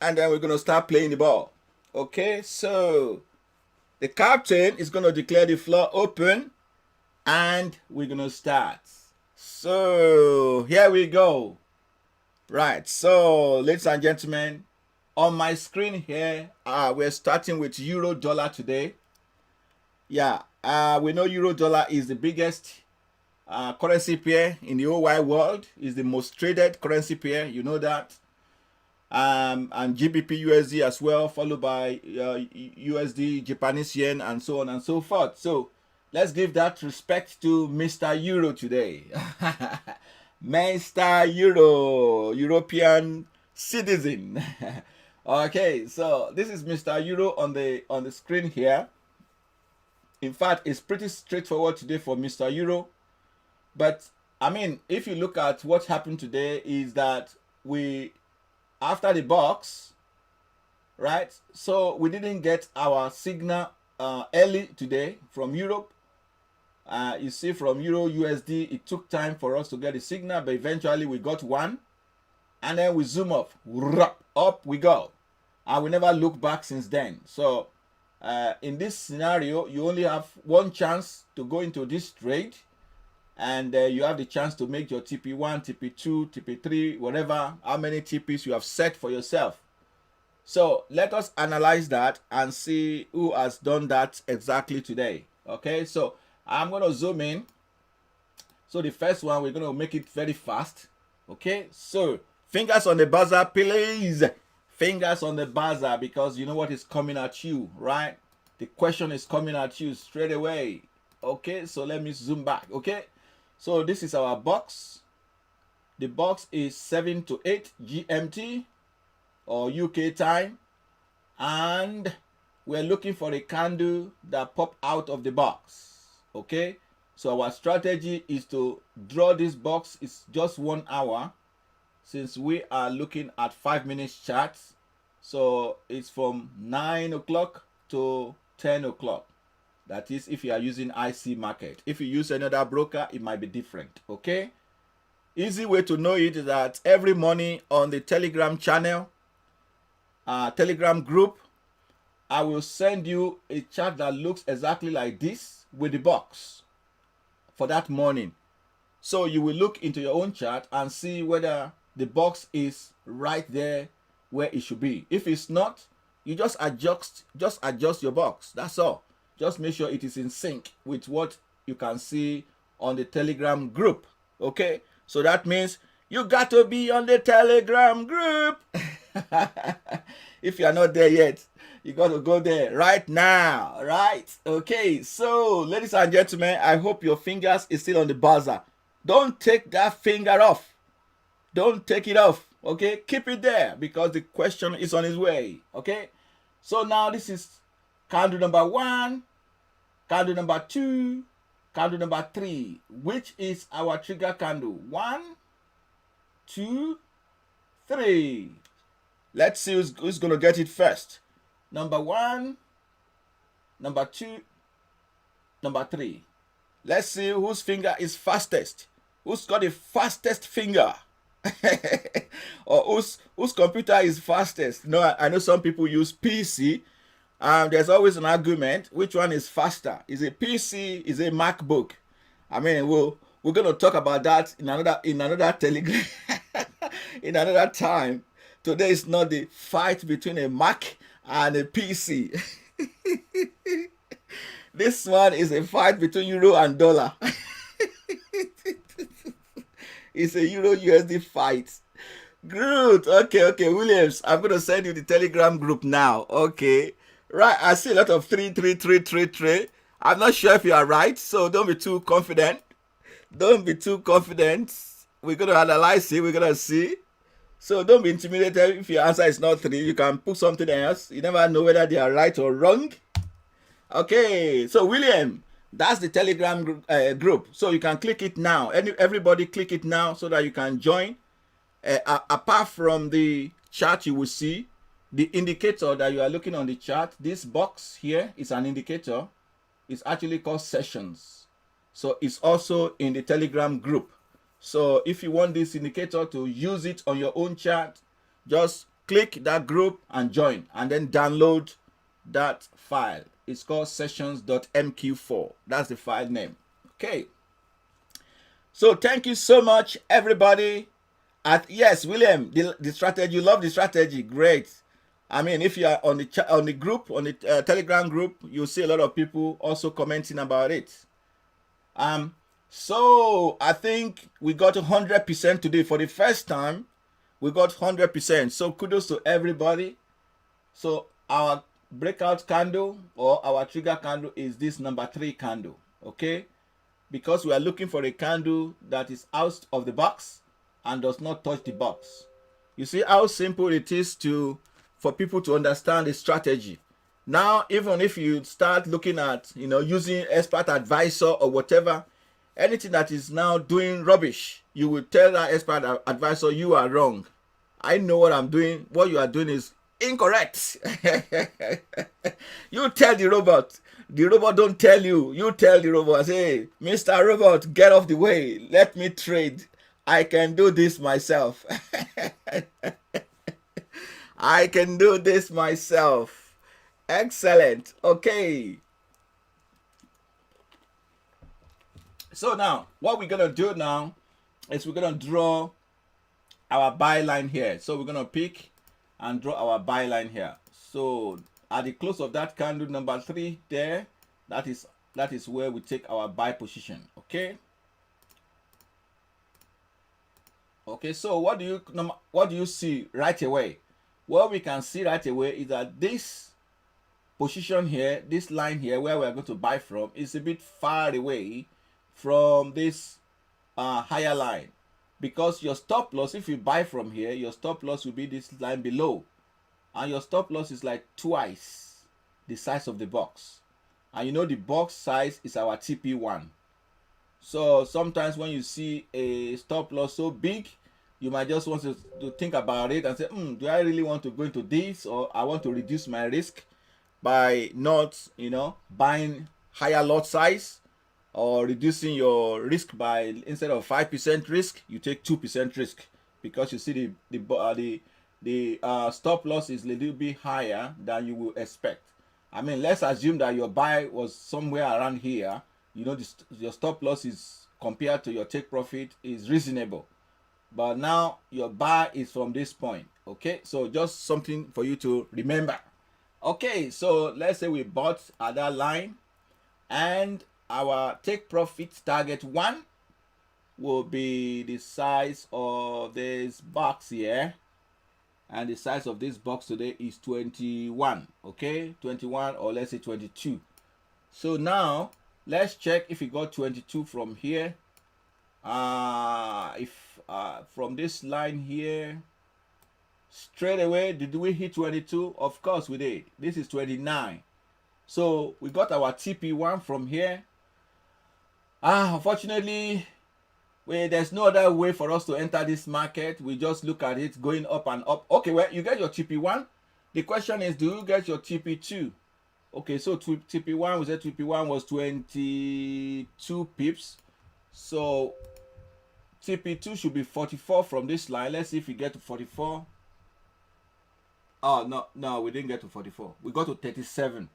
and then we're going to start playing the ball. Okay, so the captain is going to declare the floor open, and we're going to start. So here we go. Right, so ladies and gentlemen, on my screen here, we're starting with Eurodollar today. Yeah, we know Eurodollar is the biggest currency pair in the whole wide world. Is the most traded currency pair. You know that. And GBP USD as well, followed by USD, Japanese yen, and so on and so forth. So let's give that respect to Mr. Euro today. Mr. Euro, European citizen. Okay, so this is Mr. Euro on the screen here. In fact, it's pretty straightforward today for Mr. Euro. But I mean, if you look at what happened today, is that we, after the box, right? So we didn't get our signal early today from Europe. You see, from Euro USD, it took time for us to get the signal, but eventually we got one, and then we zoom up, up we go, and we never look back since then. So in this scenario, you only have one chance to go into this trade, and you have the chance to make your TP1, TP2, TP3, whatever, how many TPs you have set for yourself. So let us analyze that and see who has done that exactly today. Okay, so I'm going to zoom in. So the first one, we're going to make it very fast. Okay, so fingers on the buzzer, please. Fingers on the buzzer, because you know what is coming at you, right? The question is coming at you straight away. Okay, so let me zoom back. Okay, so this is our box. The box is 7 to 8 GMT or UK time, and we're looking for a candle that pop out of the box. Okay, so our strategy is to draw this box. It's just 1 hour, since we are looking at 5 minutes charts. So it's from 9 o'clock to 10 o'clock. That is if you are using IC market. If you use another broker, it might be different. Okay, easy way to know it is that every morning on the Telegram channel, Telegram group, I will send you a chart that looks exactly like this with the box for that morning. So you will look into your own chart and see whether the box is right there where it should be. If it's not, you just adjust your box. That's all. Just make sure it is in sync with what you can see on the Telegram group. Okay, so that means you got to be on the Telegram group. If you are not there yet, you got to go there right now, right? Okay, so ladies and gentlemen, I hope your fingers is still on the buzzer. Don't take that finger off. Don't take it off. Okay, keep it there, because the question is on its way. Okay, so now this is candle number 1, candle number 2, candle number 3. Which is our trigger candle? 1, 2, 3. Let's see who's going to get it first. Number 1, number 2, number 3. Let's see whose finger is fastest. Who's got the fastest finger? Or whose computer is fastest? No, I know some people use PC. There's always an argument. Which one is faster? Is it PC? Is it MacBook? I mean, we're going to talk about that in another Telegram in another time. Today is not the fight between a Mac and a PC. This one is a fight between Euro and dollar. It's a Euro USD fight. Good. Okay, Williams, I'm going to send you the Telegram group now. Okay. Right, I see a lot of 3, 3, 3, 3, 3. I'm not sure if you are right, so don't be too confident. Don't be too confident. We're going to analyze it. We're going to see. So don't be intimidated if your answer is not 3. You can put something else. You never know whether they are right or wrong. Okay, so William, that's the Telegram group. So you can click it now. Everybody click it now so that you can join. Apart from the chart, you will see the indicator that you are looking on the chart. This box here is an indicator. It's actually called sessions. So it's also in the Telegram group. So if you want this indicator to use it on your own chart, just click that group and join, and then download that file. It's called sessions.mq4. That's the file name. Okay. So thank you so much, everybody. Yes, William, the strategy. You love the strategy. Great. I mean, if you are on the group, on the Telegram group, you'll see a lot of people also commenting about it. So I think we got 100% today. For the first time, we got 100%. So kudos to everybody. So our breakout candle or our trigger candle is this number 3 candle. Okay, because we are looking for a candle that is out of the box and does not touch the box. You see how simple it is for people to understand the strategy. Now, even if you start looking at, using expert advisor or whatever, anything that is now doing rubbish, you will tell that expert advisor, you are wrong. I know what I'm doing. What you are doing is incorrect. You tell the robot. The robot don't tell you. You tell the robot, say, Mr. Robot, get off the way. Let me trade. I can do this myself. I can do this myself. Excellent. Okay. So now, what we're going to do now is we're going to draw our buy line here. So we're going to pick and draw our buy line here. So at the close of that candle number 3 there, that is where we take our buy position. Okay. Okay, so what do you see right away? What we can see right away is that this position here, this line here where we're going to buy from, is a bit far away from this higher line, because your stop loss, if you buy from here, your stop loss will be this line below, and your stop loss is like twice the size of the box, and the box size is our TP1. So sometimes when you see a stop loss so big, you might just want to think about it and say, do I really want to go into this, or I want to reduce my risk by not, buying higher lot size, or reducing your risk by, instead of 5% risk, you take 2% risk, because you see the stop loss is a little bit higher than you will expect. I mean, let's assume that your buy was somewhere around here. Your stop loss is, compared to your take profit, is reasonable, but now your buy is from this point. Okay, so just something for you to remember. Okay, so let's say we bought at that line, and our take profit target 1 will be the size of this box here, and the size of this box today is 21. Okay, 21, or let's say 22. So now let's check if we got 22 from here. From this line here, straight away, did we hit 22? Of course we did. This is 29. So we got our TP1 from here. Unfortunately, there's no other way for us to enter this market. We just look at it going up and up. Okay, well, you get your TP1. The question is, do you get your TP2? Okay, so TP1, we said TP1 was 22 pips. So TP2 should be 44 from this line. Let's see if we get to 44. Oh, no, we didn't get to 44. We got to 37.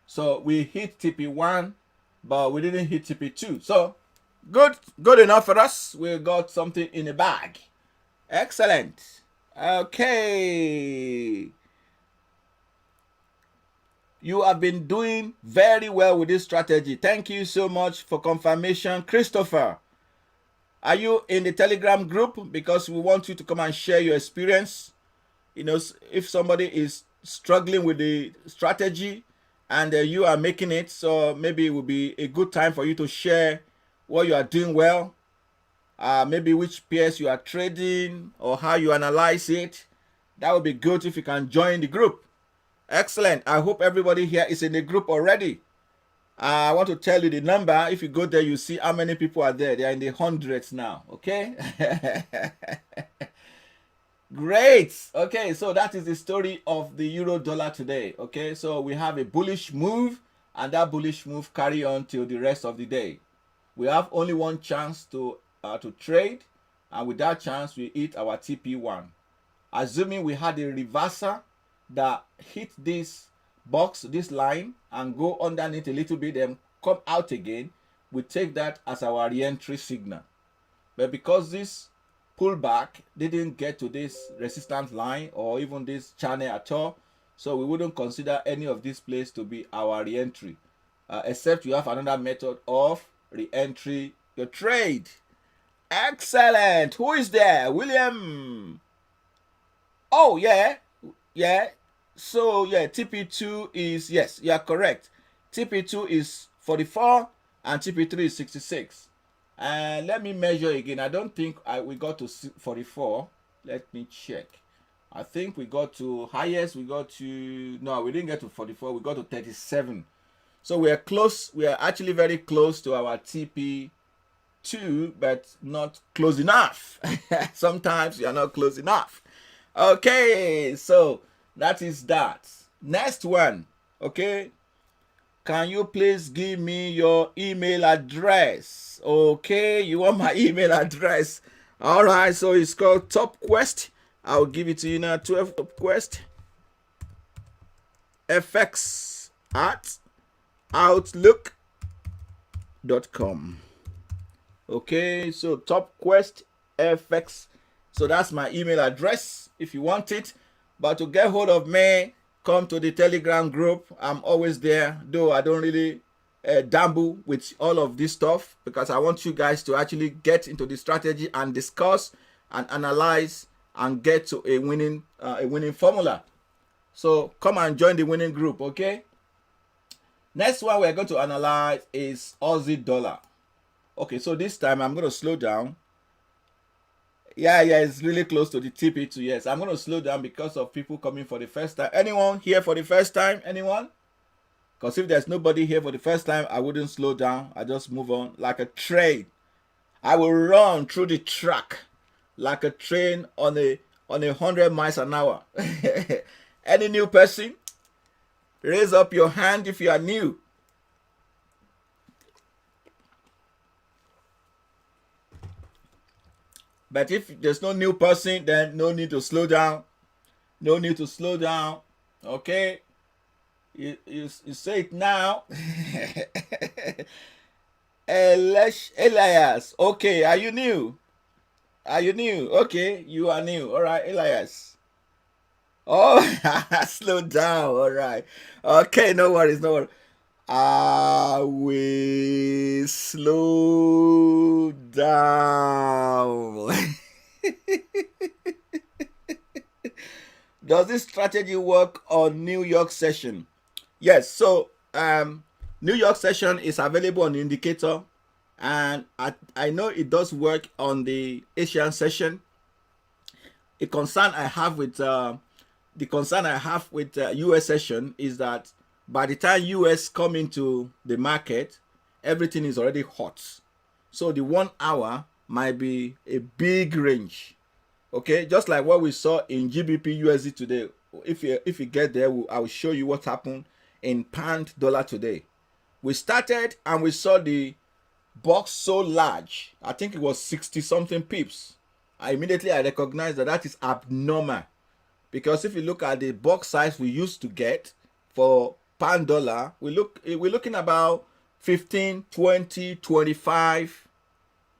So we hit TP1, but we didn't hit TP2. So good enough for us. We got something in the bag. Excellent. Okay. You have been doing very well with this strategy. Thank you so much for confirmation. Christopher, are you in the Telegram group? Because we want you to come and share your experience. If somebody is struggling with the strategy and you are making it, so maybe it will be a good time for you to share what you are doing well, maybe which pairs you are trading, or how you analyze it. That would be good if you can join the group. Excellent. I hope everybody here is in the group already. I want to tell you the number. If you go there, you see how many people are there. They are in the hundreds now. Okay. Great. Okay, so that is the story of the Eurodollar today. Okay, so we have a bullish move, and that bullish move carry on till the rest of the day. We have only one chance to trade, and with that chance we hit our TP1. assuming we had a reversal that hit this box, this line, and go underneath a little bit, then come out again, we take that as our re-entry signal. But because this pullback didn't get to this resistance line or even this channel at all, so we wouldn't consider any of this place to be our re-entry, except you have another method of re-entry your trade. Excellent. Who is there? William. Oh, yeah. So, TP2 is, yes, you are correct. TP2 is 44 and TP3 is 66. And let me measure again. I don't think we got to 44. Let me check. I think we got to highest. No, we didn't get to 44. We got to 37. So we are close. We are actually very close to our TP2, but not close enough. Sometimes you are not close enough. Okay, so that is that. Next one. Okay, can you please give me your email address? Okay, you want my email address? All right, so it's called Top Quest. I'll give it to you now. 12 Top Quest FX at outlook.com. Okay, so Top Quest FX. So that's my email address if you want it. But to get hold of me, come to the Telegram group. I'm always there, though I don't really dabble with all of this stuff, because I want you guys to actually get into the strategy and discuss and analyze and get to a winning formula. So come and join the winning group, okay? Next one we're going to analyze is Aussie dollar. Okay, so this time I'm going to slow down. Yeah, it's really close to the TP2. Yes, I'm going to slow down because of people coming for the first time. Anyone here for the first time? Anyone? Because if there's nobody here for the first time, I wouldn't slow down. I just move on like a train. I will run through the track like a train on a 100 miles an hour. Any new person? Raise up your hand if you are new. But if there's no new person, then no need to slow down. No need to slow down. Okay? You say it now. Elias. Okay, are you new? Are you new? Okay, you are new. All right, Elias. Oh, slow down. All right. Okay, no worries, no worries. I will slow down. Does this strategy work on New York session? Yes. So New York session is available on the indicator, and I know it does work on the Asian session. The concern I have with US session is that by the time US come into the market, everything is already hot. So the 1 hour might be a big range. Okay, just like what we saw in GBP USD today. If you get there, I will show you what happened in pound dollar today. We started and we saw the box so large. I think it was 60 something pips. I recognized that is abnormal, because if you look at the box size we used to get for pound dollar, we're looking about 15, 20, 25,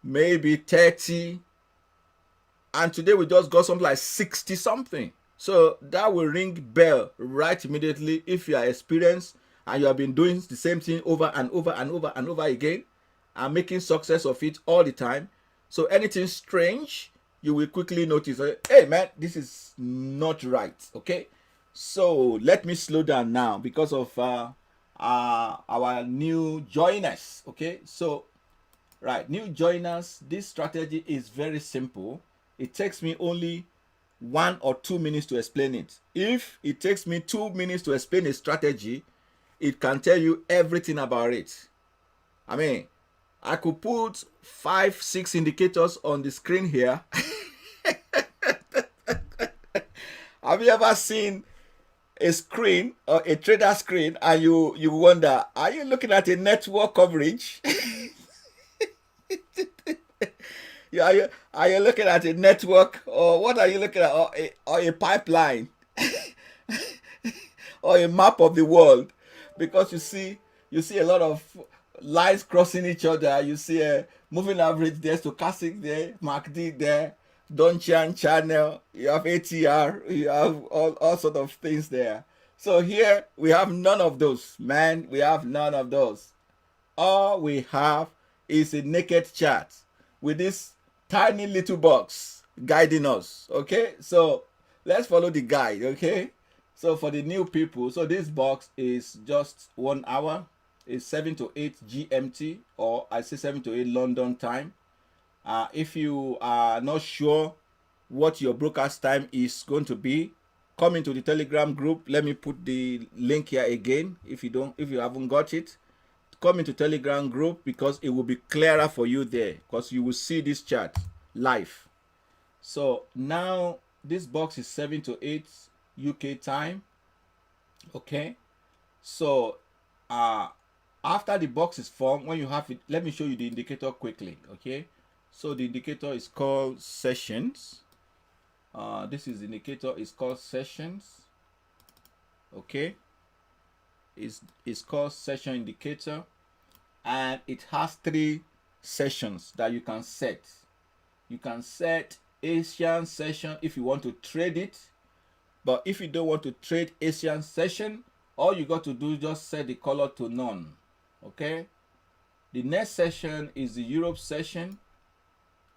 maybe 30, and today we just got something like 60 something. So that will ring bell right immediately if you are experienced and you have been doing the same thing over and over and over and over again and making success of it all the time. So anything strange, you will quickly notice, hey man, this is not right. Okay, so let me slow down now because of our new joiners. Okay, so right, new joiners, this strategy is very simple. It takes me only 1 or 2 minutes to explain it. If it takes me 2 minutes to explain a strategy, it can tell you everything about it. I mean, I could put 5, 6 indicators on the screen here. Have you ever seen a screen or a trader screen and you wonder, are you looking at a network coverage? Are you looking at a network, or what are you looking at? Or a pipeline, or a map of the world? Because you see a lot of lines crossing each other. You see a moving average there, stochastic there, MACD there, Donchian channel. You have ATR. You have all sort of things there. So here we have none of those, man. We have none of those. All we have is a naked chart with this tiny little box guiding us. Okay, so let's follow the guide. Okay, so for the new people, so this box is just 1 hour. It's 7 to 8 GMT, or I say 7 to 8 London time. If you are not sure what your broadcast time is going to be, come into the Telegram group. Let me put the link here again. If you haven't got it, come into Telegram group, because it will be clearer for you there, because you will see this chart live. So now this box is 7 to 8 UK time. Okay, so after the box is formed, when you have it, let me show you the indicator quickly. Okay, so the indicator is called sessions. This is the indicator, is called sessions. Okay, it's called session indicator, and it has 3 sessions that you can set. You can set Asian session if you want to trade it, but if you don't want to trade Asian session, all you got to do is just set the color to none. Okay, the next session is the Europe session.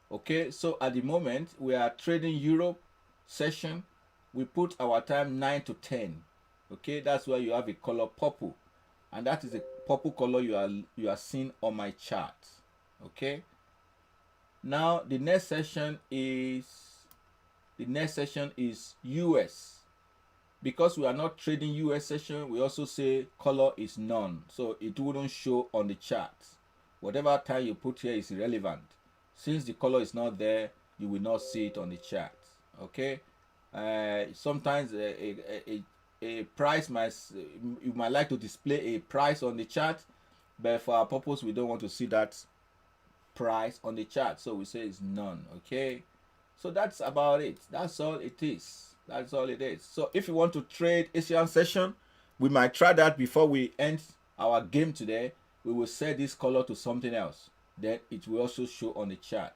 Okay, so at the moment we are trading Europe session. We put our time 9 to 10. Okay, that's why you have a color purple, and that is the purple color you are seeing on my chart. Okay, now the next session is US. Because we are not trading US session, we also say color is none, so it wouldn't show on the chart. Whatever time you put here is irrelevant. Since the color is not there, you will not see it on the chart. Okay, sometimes a price you might like to display a price on the chart, but for our purpose we don't want to see that price on the chart, so we say it's none. Okay, so that's about it. That's all it is. That's all it is. So if you want to trade Asian session, we might try that before we end our game today. We will set this color to something else, then it will also show on the chart.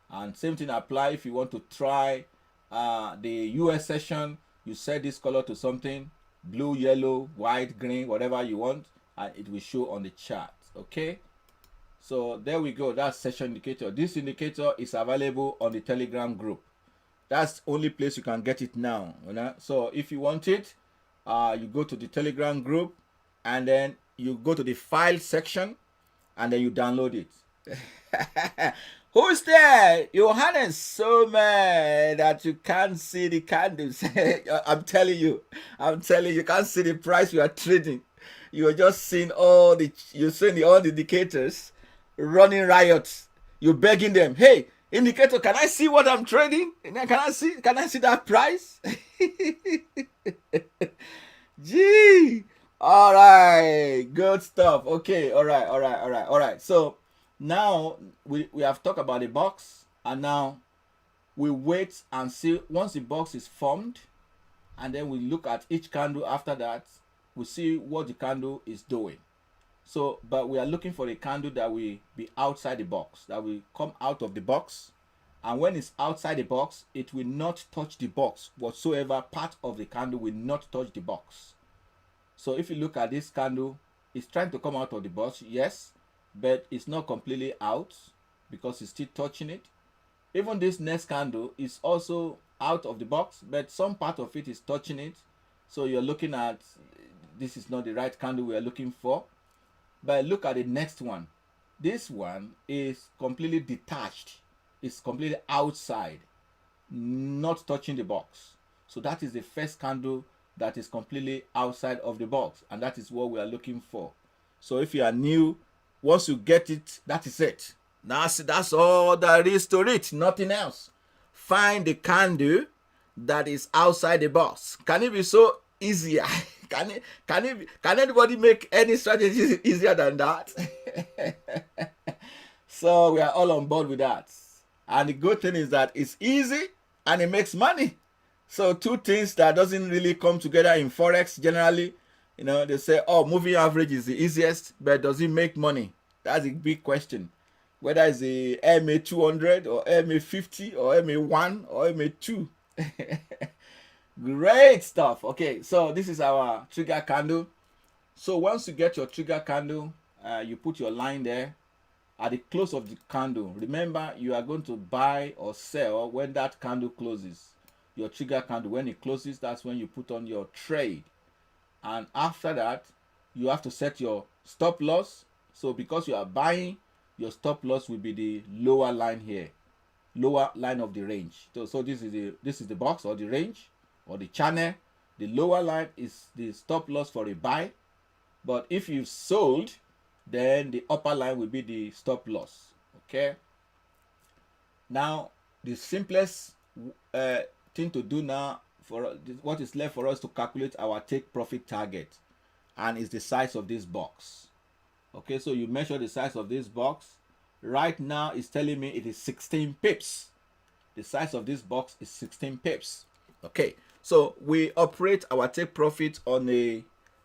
And same thing apply if you want to try the US session. You set this color to something, blue, yellow, white, green, whatever you want, and it will show on the chart. Okay, so there we go. That's session indicator. This indicator is available on the Telegram group. That's the only place you can get it now. You know? So if you want it, you go to the Telegram group, and then you go to the file section, and then you download it. Who's there? Johannes, so mad that you can't see the candles. I'm telling you, you can't see the price you are trading. You are just seeing all the indicators running riots. You're begging them, hey, indicator, can I see what I'm trading? Can I see that price? Gee. All right, good stuff. Okay, all right. So now we have talked about the box, and now we wait and see once the box is formed, and then we look at each candle. After that, we see what the candle is doing. So, but we are looking for a candle that will be outside the box, that will come out of the box. And when it's outside the box, it will not touch the box whatsoever. Part of the candle will not touch the box. So if you look at this candle, it's trying to come out of the box, yes, but it's not completely out because it's still touching it. Even this next candle is also out of the box, but some part of it is touching it. So you're looking at, this is not the right candle we are looking for. But look at the next one. This one is completely detached. It's completely outside, not touching the box. So that is the first candle that is completely outside of the box, and that is what we are looking for. So if you are new, once you get it, that is it. That's all there is to it, nothing else. Find the candle that is outside the box. Can it be so easier? Can anybody make any strategy easier than that? So we are all on board with that. And the good thing is that it's easy and it makes money. So two things that doesn't really come together in Forex generally. They say, oh, moving average is the easiest, but does it make money? That's a big question. Whether it's the MA 200 or MA 50 or MA 1 or MA 2. Great stuff. Okay, so this is our trigger candle. So once you get your trigger candle, you put your line there. At the close of the candle, remember you are going to buy or sell when that candle closes. Your trigger candle, when it closes, that's when you put on your trade. And after that, you have to set your stop loss. So because you are buying, your stop loss will be the lower line here, lower line of the range. So this is the box or the range or the channel. The lower line is the stop loss for a buy. But if you've sold, then the upper line will be the stop loss. Okay. Now, the simplest thing to do now for what is left for us to calculate our take profit target, and is the size of this box. Okay, so you measure the size of this box. Right now, it's telling me it is 16 pips. The size of this box is 16 pips. Okay, so we operate our take profit on a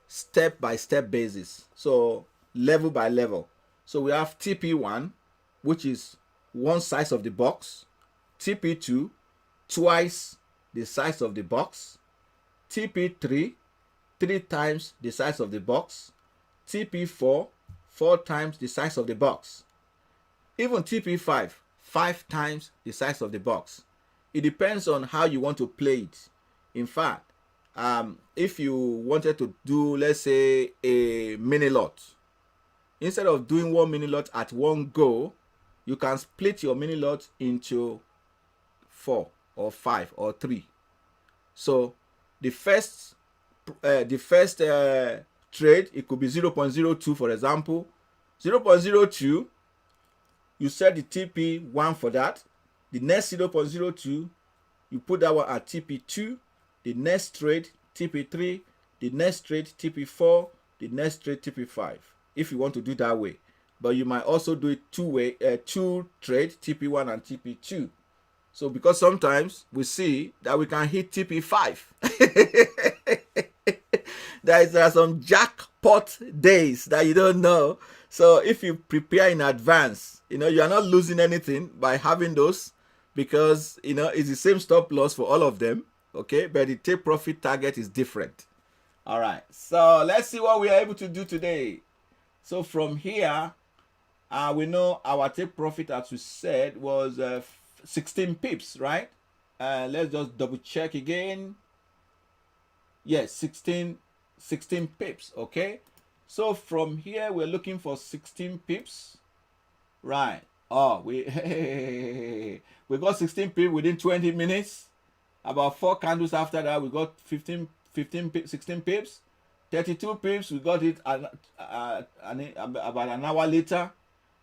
step-by-step basis. So level by level. So we have TP1, which is one size of the box. TP2, twice the size of the box. TP3, 3 times the size of the box. TP4, 4 times the size of the box. Even TP5, 5 times the size of the box. It depends on how you want to play it. In fact, if you wanted to do, let's say, a mini lot, instead of doing 1 mini lot at one go, you can split your mini lot into 4 or 5 or 3. So the first trade, it could be 0.02, for example. 0.02, you set the TP1 for that. The next 0.02, you put that one at TP2. The next trade, TP3. The next trade, TP4. The next trade, TP5. If you want to do that way. But you might also do it two trade, TP1 and TP2. So because sometimes we see that we can hit TP5. There are some jackpot days that you don't know. So if you prepare in advance, you are not losing anything by having those, because it's the same stop loss for all of them. Okay, but the take profit target is different. All right, so let's see what we are able to do today. So from here, we know our take profit, as we said, was 16 pips, right? Let's just double check again. Yes, 16 pips. Okay, so from here we're looking for 16 pips, right? Oh, we got 16 pips within 20 minutes. About 4 candles after that, we got 16 pips. 32 pips, we got it about an hour later.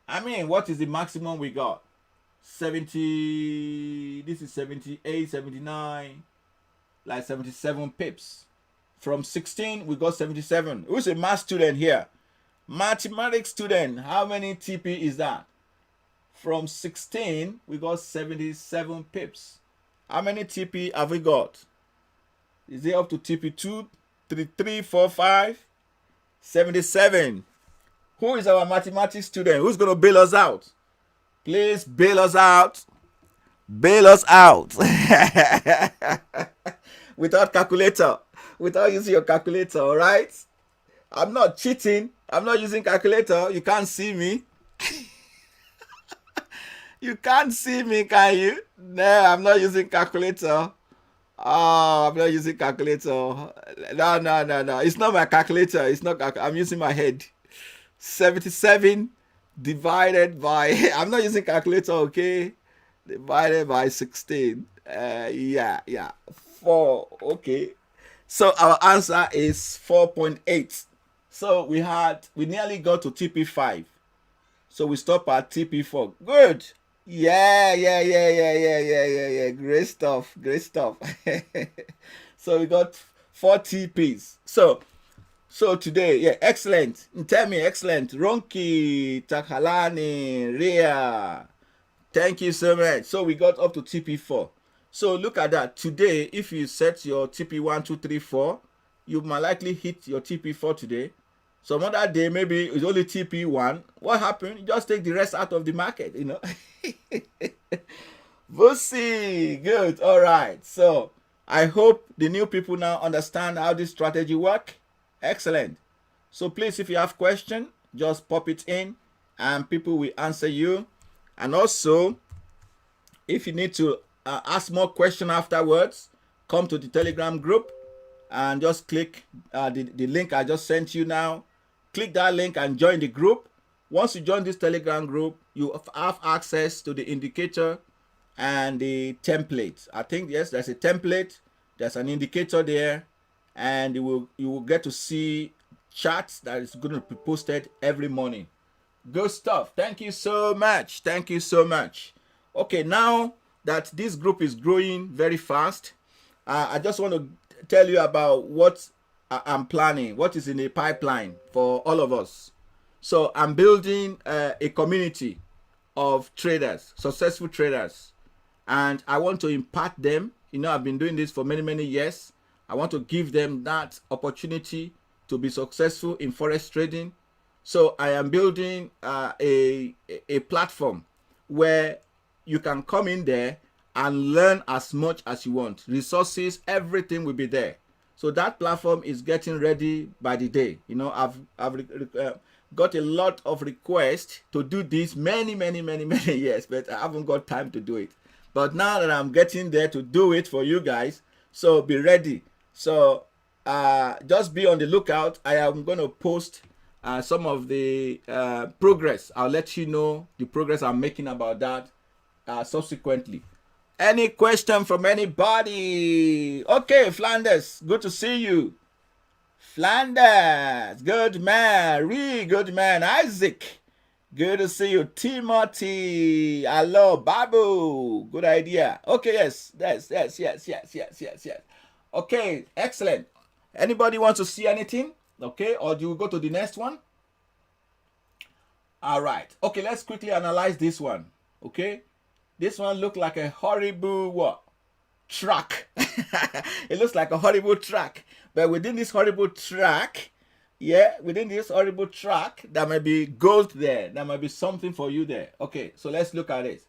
I mean, what is the maximum we got? 70, this is 78, 79, like 77 pips. From 16, we got 77. Who's a math student here? Mathematics student, how many TP is that? From 16, we got 77 pips. How many TP have we got? Is it up to TP2, 3, 4, 5? 77. Who is our mathematics student? Who's going to bail us out? Please bail us out. Bail us out. Without calculator. Without using your calculator, all right? I'm not cheating. I'm not using calculator. You can't see me. You can't see me, can you? No, I'm not using calculator. Oh, I'm not using calculator. No. It's not my calculator. It's not. I'm using my head. 77 divided by. I'm not using calculator. Okay, divided by 16. Yeah. 4. Okay. So our answer is 4.8. So we nearly got to TP5. So we stop at TP4. Good. Yeah. Great stuff. So we got 4 TPs. So today, yeah, excellent. Tell me, excellent. Ronki, Takalani, Ria, Thank you so much. So we got up to TP4. So look at that. Today, if you set your TP1, 2, 3, 4, you might likely hit your TP4 today. Some other day, maybe it's only TP1. What happened? You just take the rest out of the market, you know. We'll see. Good. All right. So I hope the new people now understand how this strategy work. Excellent. So please, if you have question, just pop it in and people will answer you. And also, if you need to ask more question afterwards, come to the Telegram group and just click the link I just sent you now. Click that link and join the group. Once you join this Telegram group, you have access to the indicator and the template. I think, yes, there's a template, there's an indicator there, and you will get to see charts that is going to be posted every morning. Good stuff. Thank you so much. Thank you so much. Okay, now that this group is growing very fast, I just want to tell you about what I'm planning, what is in the pipeline for all of us. So I'm building a community of traders, successful traders, and I want to impart them. You know, I've been doing this for many years. I want to give them that opportunity to be successful in forex trading. So I am building a platform where you can come in there and learn as much as you want. Resources, everything will be there. So that platform is getting ready by the day. You know, I've got a lot of requests to do this many years, but I haven't got time to do it. But now that I'm getting there to do it for you guys, so be ready. So just be on the lookout. I am going to post some of the progress. I'll let you know the progress I'm making about that subsequently. Any question from anybody? Okay, Flanders, good to see you. Flanders, good man. Really good man. Isaac, good to see you. Timothy, hello. Babu, good idea. Okay, yes. Okay, excellent. Anybody want to see anything? Okay, or do you go to the next one? All right. Okay, let's quickly analyze this one. Okay, this one looked like a horrible what? Track. It looks like a horrible track. But within this horrible track, there might be gold there. There might be something for you there. Okay, so let's look at it.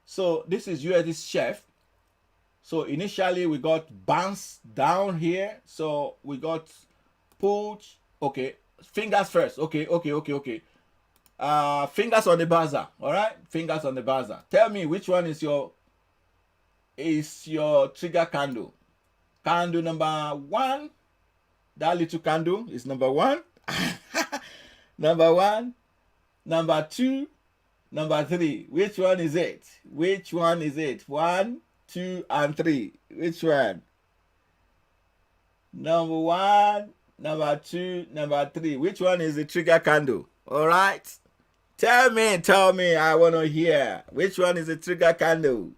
So this is USD chef. So initially we got bounce down here. So we got push. Okay, fingers first. Okay. Fingers on the buzzer. All right, fingers on the buzzer. Tell me which one is your trigger candle. Candle number one. That little candle is number one. Number one. Number two. Number three. Which one is it? Which one is it? 1, 2, and 3. Which one? Number one, number two, number three. Which one is the trigger candle? All right. Tell me. I want to hear. Which one is the trigger candle?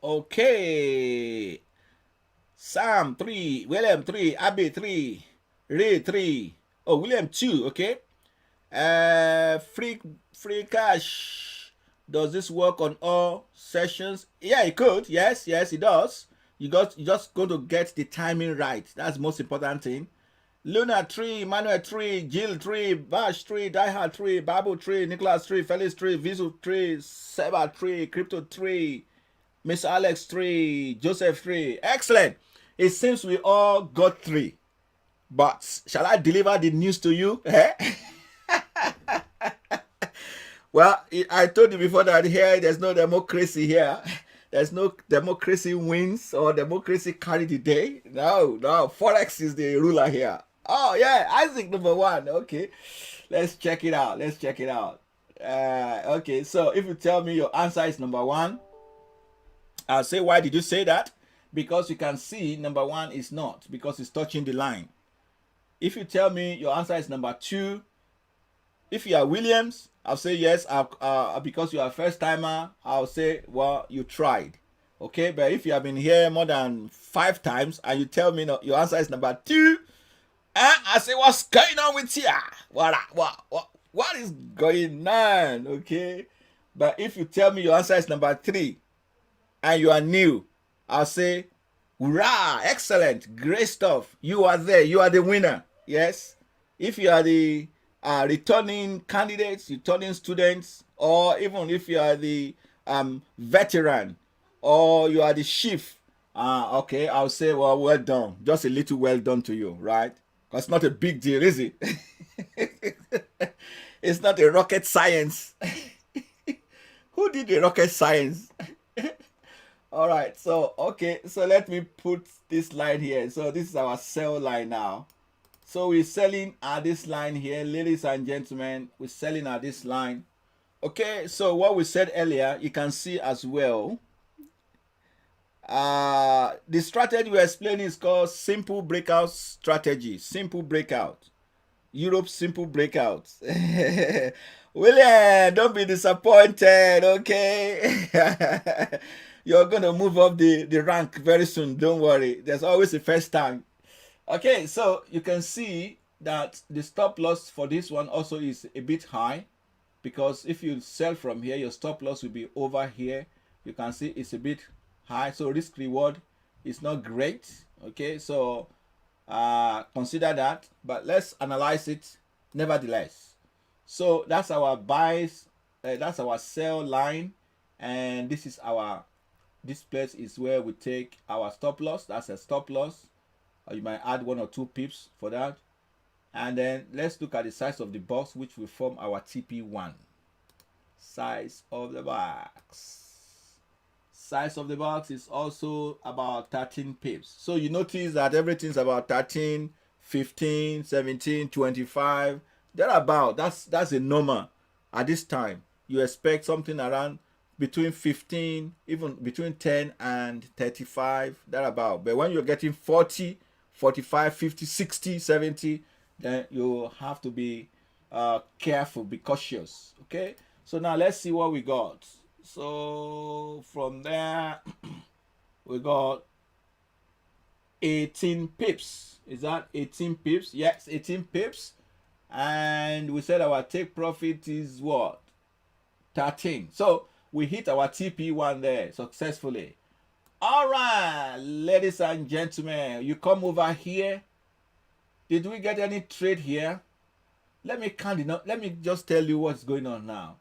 Okay. Sam 3, William 3, Abby 3, Ray 3. Oh, William 2, okay. Free cash. Does this work on all sessions? Yeah, it could. Yes, it does. You just going to get the timing right. That's the most important thing. Luna 3, Manuel 3, Jill 3, Bash 3, Diehard 3, Babu 3, Nicholas 3, Felix 3, Visu 3, Seba 3, Crypto 3, Miss Alex 3, Joseph 3. Excellent. It seems we all got 3. But shall I deliver the news to you? Well, I told you before that here there's no democracy here. There's no democracy wins or democracy carry the day. No. Forex is the ruler here. Oh, yeah. Isaac number 1. Okay. Let's check it out. Okay. So if you tell me your answer is number 1, I'll say, why did you say that? Because you can see number 1 is not, because it's touching the line. If you tell me your answer is number 2, If you are Williams, I'll say yes. Because you are a first timer, I'll say, well, you tried. Okay, but if you have been here more than 5 times and you tell me no, your answer is number 2, I say, what's going on with you? What is going on? Okay, but if you tell me your answer is number 3 and you are new, I'll say, hurrah, excellent, great stuff. You are there. You are the winner. Yes. If you are the returning candidates, returning students, or even if you are the veteran or you are the chief, okay, I'll say, well done. Just a little well done to you, right? Because it's not a big deal, is it? It's not a rocket science. Who did the rocket science? All right, so okay, so let me put this line here. So this is our sell line now. So we're selling at this line here, ladies and gentlemen. We're selling at this line. Okay, so what we said earlier, you can see as well. The strategy we're explaining is called Simple Breakout Strategy. Simple Breakout. Europe Simple Breakout. William, don't be disappointed, okay? You're going to move up the rank very soon. Don't worry. There's always a first time. Okay, so you can see that the stop loss for this one also is a bit high, because if you sell from here, your stop loss will be over here. You can see it's a bit high, so risk reward is not great. Okay, so consider that, but let's analyze it nevertheless. So that's our buys, that's our sell line, and this is our, this place is where we take our stop loss. That's a stop loss. You might add 1 or 2 pips for that. And then let's look at the size of the box, which will form our TP1. Size of the box. Size of the box is also about 13 pips. So you notice that everything's about 13, 15, 17, 25. They're about, that's a normal at this time. You expect something around between 15, even between 10 and 35, thereabout. But when you're getting 40, 45, 50, 60, 70, then you have to be careful, be cautious. Okay, so now let's see what we got. So from there, we got 18 pips. Is that 18 pips? Yes, 18 pips. And we said our take profit is what? 13. So we hit our TP1 there successfully. All right, ladies and gentlemen, you come over here. Did we get any trade here? Let me count it up. Let me just tell you what's going on now.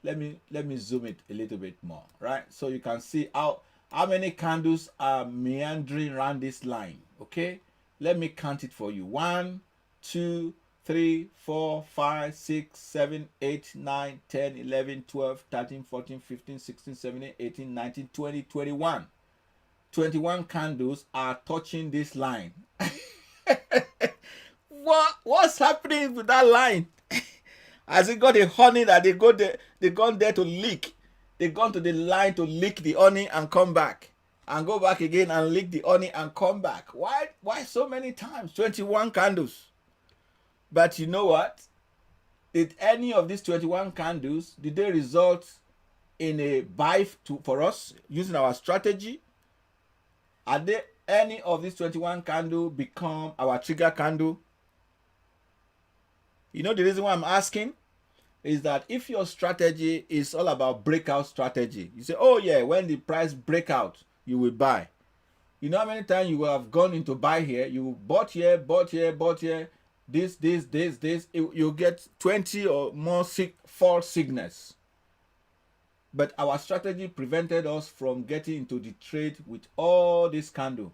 Let me zoom it a little bit more, right? So you can see how many candles are meandering around this line. Okay, let me count it for you. 1, 2, 3, 4, 5, 6, 7, 8, 9, 10, 11, 12, 13, 14, 15, 16, 17, 18, 19, 20, 21. 21 candles are touching this line. What's happening with that line? Has it got a honey that they gone there to lick? They gone to the line to lick the honey and come back, and go back again and lick the honey and come back. Why so many times? 21 candles. But you know what? Did any of these 21 candles, did they result in a buy for us using our strategy? Are there any of these 21 candle become our trigger candle? You know, the reason why I'm asking is that if your strategy is all about breakout strategy, you say, oh yeah, when the price break out, you will buy. You know how many times you will have gone into buy here, you bought here, bought here, bought here, this, you get 20 or more false signals. But our strategy prevented us from getting into the trade with all this candle,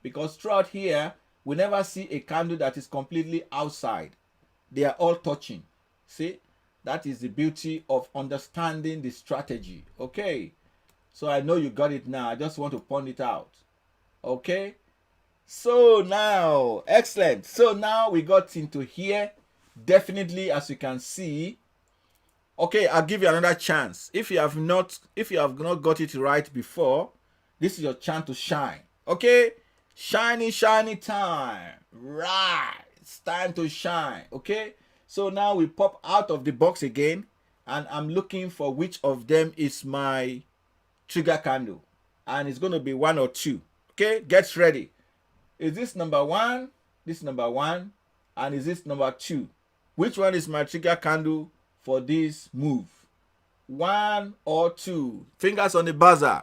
because throughout here we never see a candle that is completely outside. They are all touching. See, that is the beauty of understanding the strategy. Okay, so I know you got it now. I just want to point it out. Okay, so now, excellent. So now we got into here. Definitely, as you can see. Okay, I'll give you another chance. If you have not got it right before, this is your chance to shine. Okay, shiny time. Right, it's time to shine. Okay, So now we pop out of the box again, and I'm looking for which of them is my trigger candle, and it's going to be one or two. Okay, get ready. Is this number one? This number one, and is this number two? Which one is my trigger candle for this move? One or two? Fingers on the buzzer.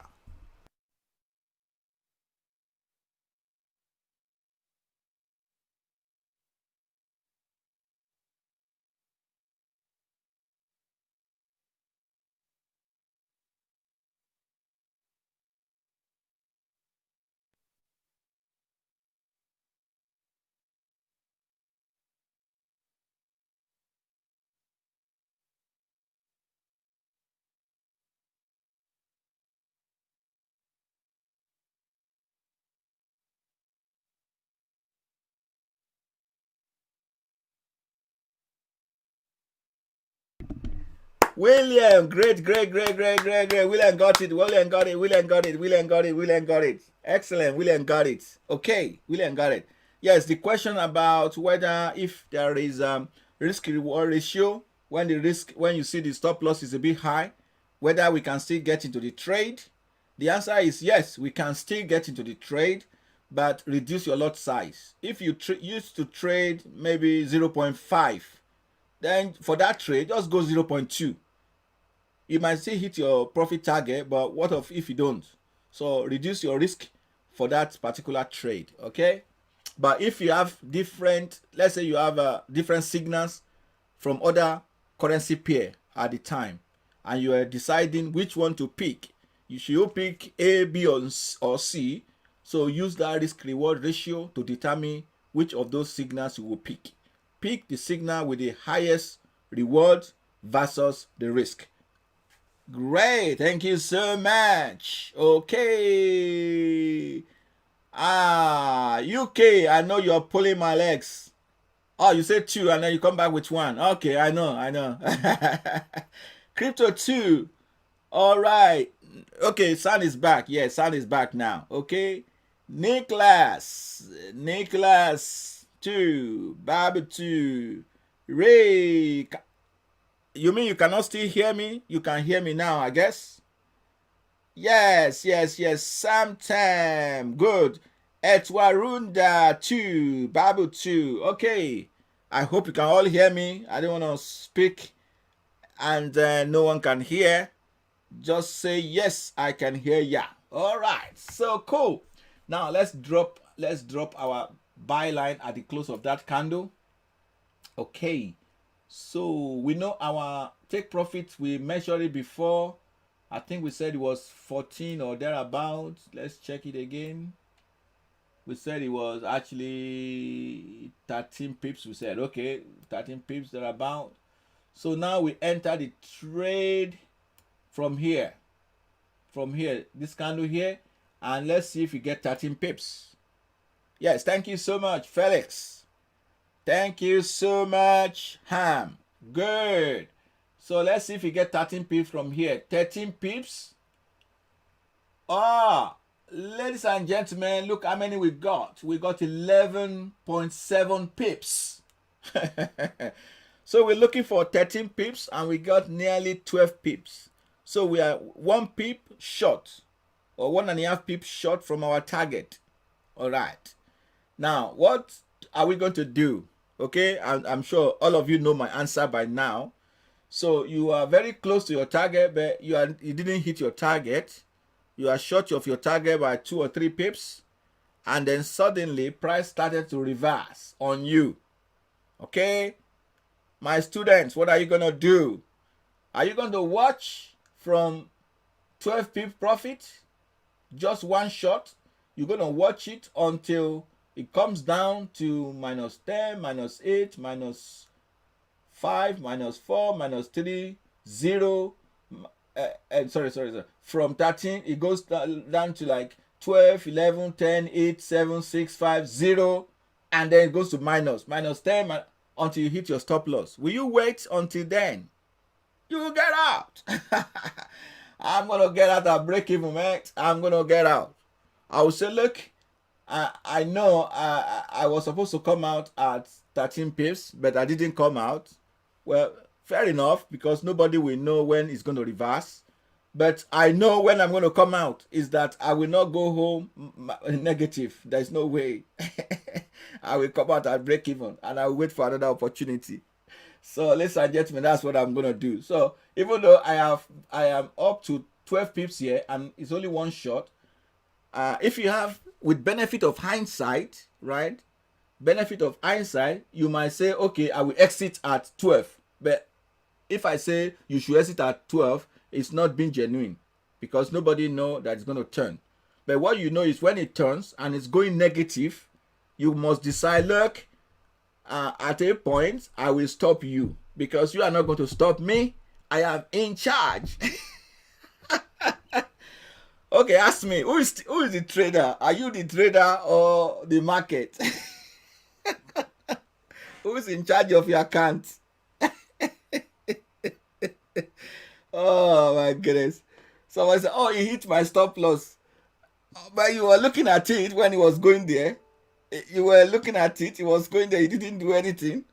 William, great. William got it. William got it. Excellent. William got it. Okay, William got it. Yes, the question about whether if there is risk reward ratio when you see the stop loss is a bit high, whether we can still get into the trade. The answer is yes, we can still get into the trade, but reduce your lot size. If you used to trade maybe 0.5, then for that trade, just go 0.2. You might still hit your profit target, but what if you don't? So reduce your risk for that particular trade, okay? But if you have different, let's say you have different signals from other currency pair at the time, and you are deciding which one to pick, you should pick A, B, or C. So use that risk reward ratio to determine which of those signals you will pick. Pick the signal with the highest reward versus the risk. Great, thank you so much. Okay. UK, I know you're pulling my legs. Oh, you said two and then you come back with one. Okay, I know. Crypto 2. All right. Okay, Sun is back. Yeah, Sun is back now. Okay. Nicholas 2. Babu 2. Ray. You mean you cannot still hear me? You can hear me now, I guess. Yes. Sam Tam. Good. Etwarunda 2. Babu 2. Okay. I hope you can all hear me. I don't want to speak and no one can hear. Just say yes, I can hear ya. All right. So cool. Now let's drop our buy line at the close of that candle. Okay. So we know our take profit, we measured it before. I think we said it was 14 or thereabouts. Let's check it again. We said it was actually 13 pips. We said, okay, 13 pips thereabout. So now we enter the trade from here, this candle here, and let's see if we get 13 pips. Yes, thank you so much, Felix. Thank you so much, Ham. Good. So let's see if we get 13 pips from here. 13 pips. Ladies and gentlemen, look how many we got. We got 11.7 pips. So we're looking for 13 pips and we got nearly 12 pips. So we are 1 pip short, or 1.5 pips short from our target. All right. Now, what are we going to do? Okay, I'm sure all of you know my answer by now. So you are very close to your target, but you didn't hit your target. You are short of your target by 2 or 3 pips, and then suddenly price started to reverse on you. Okay, my students, what are you gonna do? Are you going to watch from 12 pip profit, just one shot? You're gonna watch it until it comes down to minus 10, minus 8, minus 5, minus 4, minus 3, 0. Sorry. From 13, it goes down to like 12, 11, 10, 8, 7, 6, 5, 0. And then it goes to minus 10 until you hit your stop loss. Will you wait until then? You will get out. I'm going to get out at break even, mate. I'm going to get out. I will say, look, I know I was supposed to come out at 13 pips, but I didn't come out. Well, fair enough, because nobody will know when it's going to reverse. But I know when I'm going to come out is that I will not go home negative. There's no way. I will come out and break even, and I will wait for another opportunity. So, ladies and gentlemen, that's what I'm going to do. So, even though I am up to 12 pips here and it's only one shot, if you have, with benefit of hindsight, right? Benefit of hindsight, you might say, okay, I will exit at 12. But if I say you should exit at 12, it's not being genuine, because nobody know that it's going to turn. But what you know is when it turns and it's going negative, you must decide, look, at a point, I will stop you, because you are not going to stop me. I am in charge. Okay, ask me, who is the trader? Are you the trader or the market? Who's in charge of your account? Oh my goodness. Someone said, oh, he hit my stop loss. But you were looking at it when he was going there. You were looking at it, he was going there, he didn't do anything.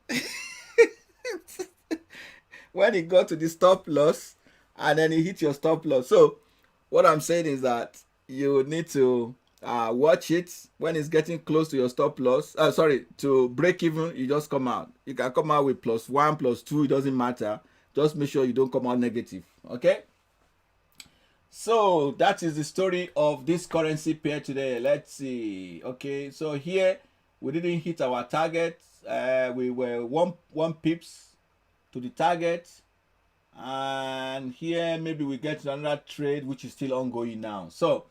When he got to the stop loss, and then he hit your stop loss. So what I'm saying is that you need to watch it when it's getting close to your stop loss. To break even, you just come out. You can come out with +1, +2, it doesn't matter. Just make sure you don't come out negative. Okay? So that is the story of this currency pair today. Let's see. Okay, so here we didn't hit our target. We were one pips to the target. And here maybe we get another trade which is still ongoing now. So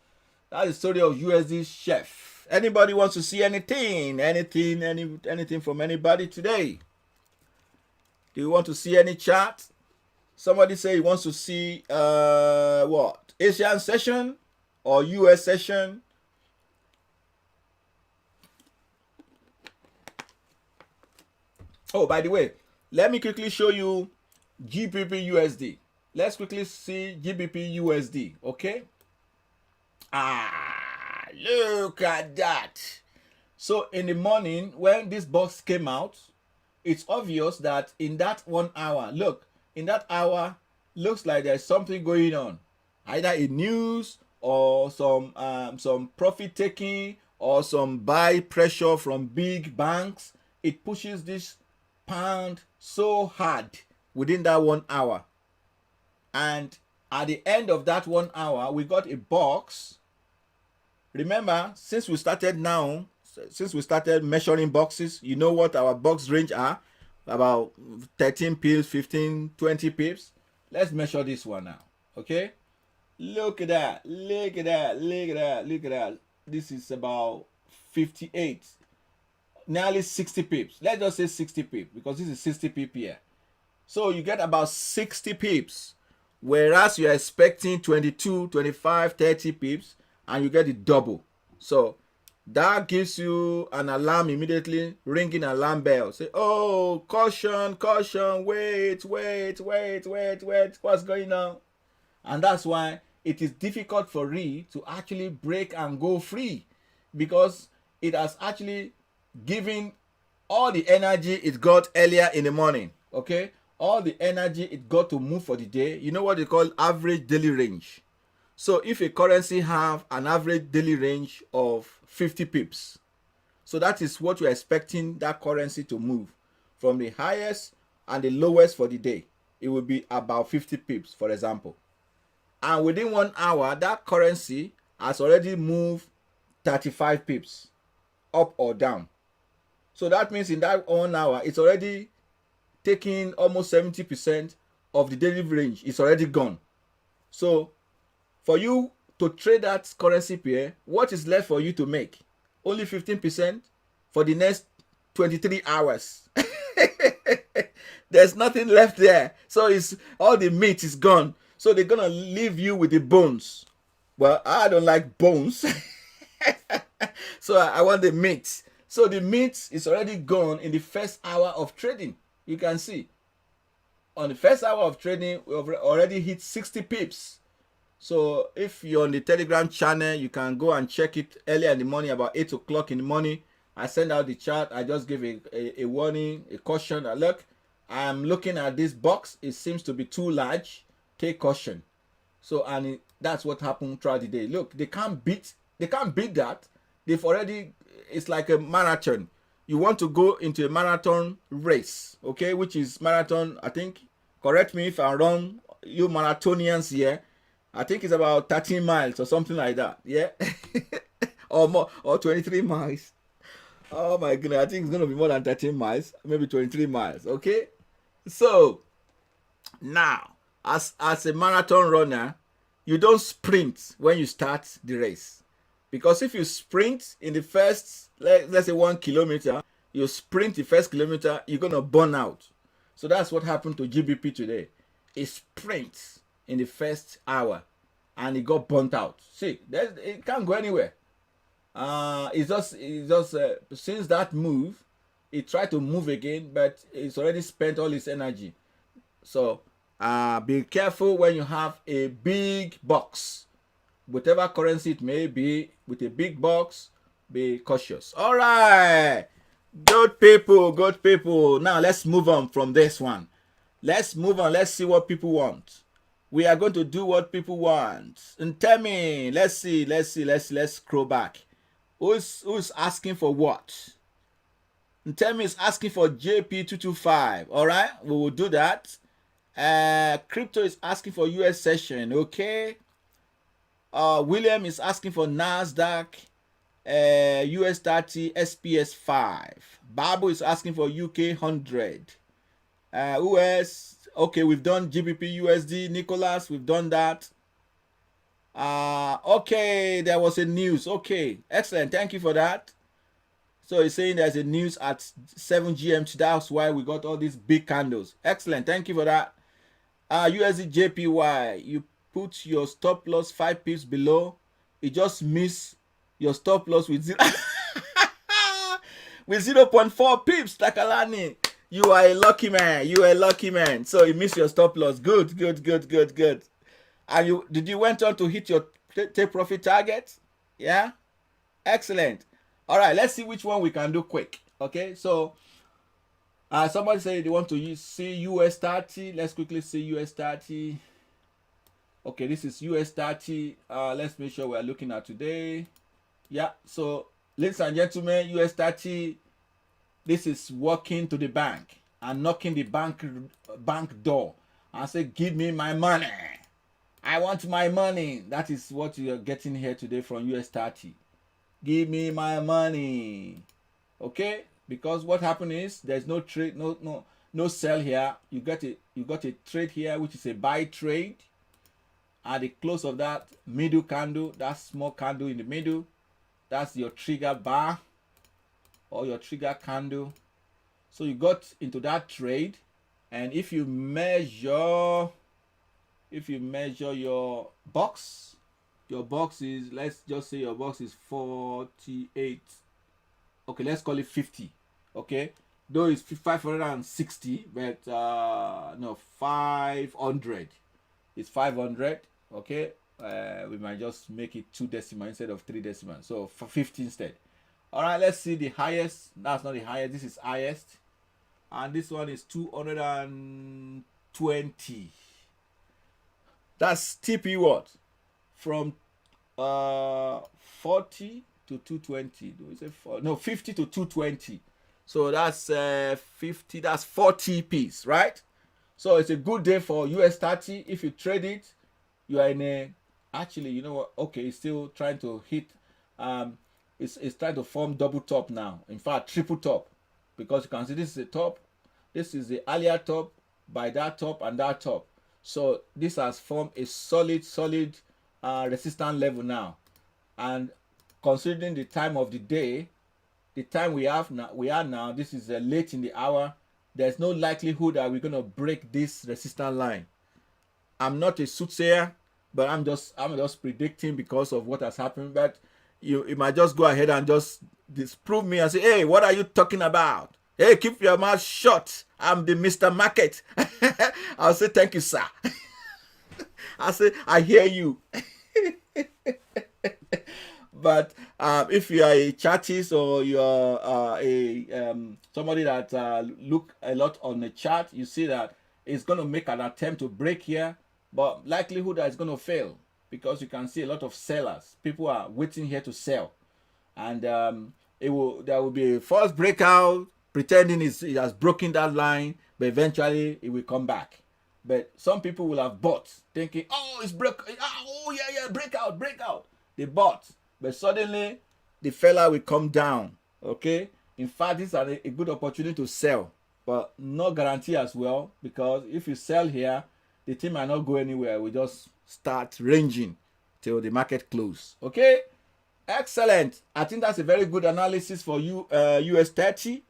that's the story of USD Chef. Anybody wants to see anything from anybody today? Do you want to see any chart? Somebody say he wants to see what? Asian session or US session? Oh, by the way, let me quickly show you GBP USD. Let's quickly see GBP USD, okay? Look at that. So in the morning, when this box came out, it's obvious that in that 1 hour, look, in that hour, looks like there's something going on. Either in news or some profit taking or some buy pressure from big banks. It pushes this pound so hard within that 1 hour. And at the end of that 1 hour, we got a box. Remember, since we started measuring boxes, you know what our box range are? About 13 pips, 15, 20 pips. Let's measure this one now. Okay? Look at that. Look at that. Look at that. Look at that. This is about 58. Nearly 60 pips. Let's just say 60 pips, because this is 60 pip here. So you get about 60 pips, whereas you're expecting 22, 25, 30 pips, and you get the double. So that gives you an alarm immediately, ringing alarm bell. Say, oh, caution, caution, wait, what's going on? And that's why it is difficult for RE to actually break and go free, because it has actually given all the energy it got earlier in the morning. Okay? All the energy it got to move for the day. You know what they call average daily range. So if a currency have an average daily range of 50 pips, so that is what you're expecting that currency to move from the highest and the lowest for the day. It will be about 50 pips, for example. And within 1 hour, that currency has already moved 35 pips up or down. So that means in that 1 hour, it's already taking almost 70% of the daily range. It's already gone. So for you to trade that currency pair, what is left for you to make? Only 15% for the next 23 hours. There's nothing left there. So it's all the meat is gone. So they're gonna leave you with the bones. Well, I don't like bones. So I want the meat. So the meat is already gone in the first hour of trading. You can see on the first hour of trading, we have already hit 60 pips. So if you're on the Telegram channel, you can go and check it earlier in the morning, about 8 o'clock in the morning. I send out the chart. I just give a warning, a caution. Look, I'm looking at this box. It seems to be too large. Take caution. So, and that's what happened throughout the day. Look, they can't beat that. They've already, it's like a marathon. You want to go into a marathon race, okay, which is marathon, I think, correct me if I'm wrong, you marathonians here, I think it's about 13 miles or something like that, yeah? Or more, or 23 miles. Oh my goodness, I think it's going to be more than 13 miles, maybe 23 miles, okay? So, now, as a marathon runner, you don't sprint when you start the race. Because if you sprint in the first, let's say 1 kilometer, you sprint the first kilometer, you're going to burn out. So that's what happened to GBP today. It sprints in the first hour and it got burnt out. See, it can't go anywhere. It's just since that move, it tried to move again, but it's already spent all its energy. So be careful when you have a big box. Whatever currency it may be, with a big box, be cautious. All right, good people. Now let's move on from this one. Let's move on. Let's see what people want. We are going to do what people want. And tell me, let's see. Let's scroll back. Who's asking for what? And tell me, is asking for JP225. All right, we will do that. Crypto is asking for US session. Okay. William is asking for NASDAQ, US 30, SPS 5. Babu is asking for UK 100. Who else? Okay, we've done GBP USD. Nicholas, we've done that. Okay, there was a news. Okay, excellent. Thank you for that. So he's saying there's a news at 7 GMT. That's why we got all these big candles. Excellent. Thank you for that. USD JPY, you put your stop loss 5 pips below. It just missed your stop loss with 0.4 pips. Takalani, you are a lucky man. So you missed your stop loss. Good. And did you went on to hit your take profit target? Yeah, excellent. All right, let's see which one we can do quick. Okay, so somebody said they want to see US 30. Let's quickly see US 30. Okay, this is US 30. Let's make sure we're looking at today. Yeah, so ladies and gentlemen, US 30, this is walking to the bank and knocking the bank door and say, give me my money. I want my money. That is what you're getting here today from US 30. Give me my money. Okay? Because what happened is there's no trade, no sell here. You got a trade here, which is a buy trade. At the close of that middle candle, that small candle in the middle, that's your trigger bar or your trigger candle. So you got into that trade, and if you measure your box is, let's just say your box is 48. Okay, let's call it 50. Okay, though it's 560, but no, 500. It's 500. Okay, we might just make it 2 decimal instead of 3 decimal, so for 50 instead. All right, let's see the highest. That's not the highest, this is highest, and this one is 220. That's TP what? From 40 to 220. Do we say 4? No, 50 to 220. So that's 50. That's 40 TPs, right? So it's a good day for US 30. If you trade it, you are in a, actually, you know what? Okay, it's still trying to hit. It's trying to form double top now. In fact, triple top, because you can see this is the top. This is the earlier top by that top and that top. So this has formed a solid resistance level now. And considering the time of the day, the time we are now, this is late in the hour. There's no likelihood that we're gonna break this resistance line. I'm not a soothsayer, but I'm just predicting because of what has happened. But you might just go ahead and just disprove me and say, hey, what are you talking about? Hey, keep your mouth shut. I'm the Mr. Market. I'll say, thank you, sir. I'll say, I hear you. But If you are a chartist or you are somebody that look a lot on the chart, you see that it's going to make an attempt to break here, but likelihood that it's going to fail because you can see a lot of sellers. People are waiting here to sell, and there will be a false breakout pretending it has broken that line, but eventually it will come back. But some people will have bought thinking, oh, it's broke. Oh yeah, breakout. They bought, but suddenly the fella will come down. Okay, in fact, this is a good opportunity to sell, but no guarantee as well, because if you sell here, the thing might not go anywhere. We just start ranging till the market close. Okay, excellent. I think that's a very good analysis for you, US 30.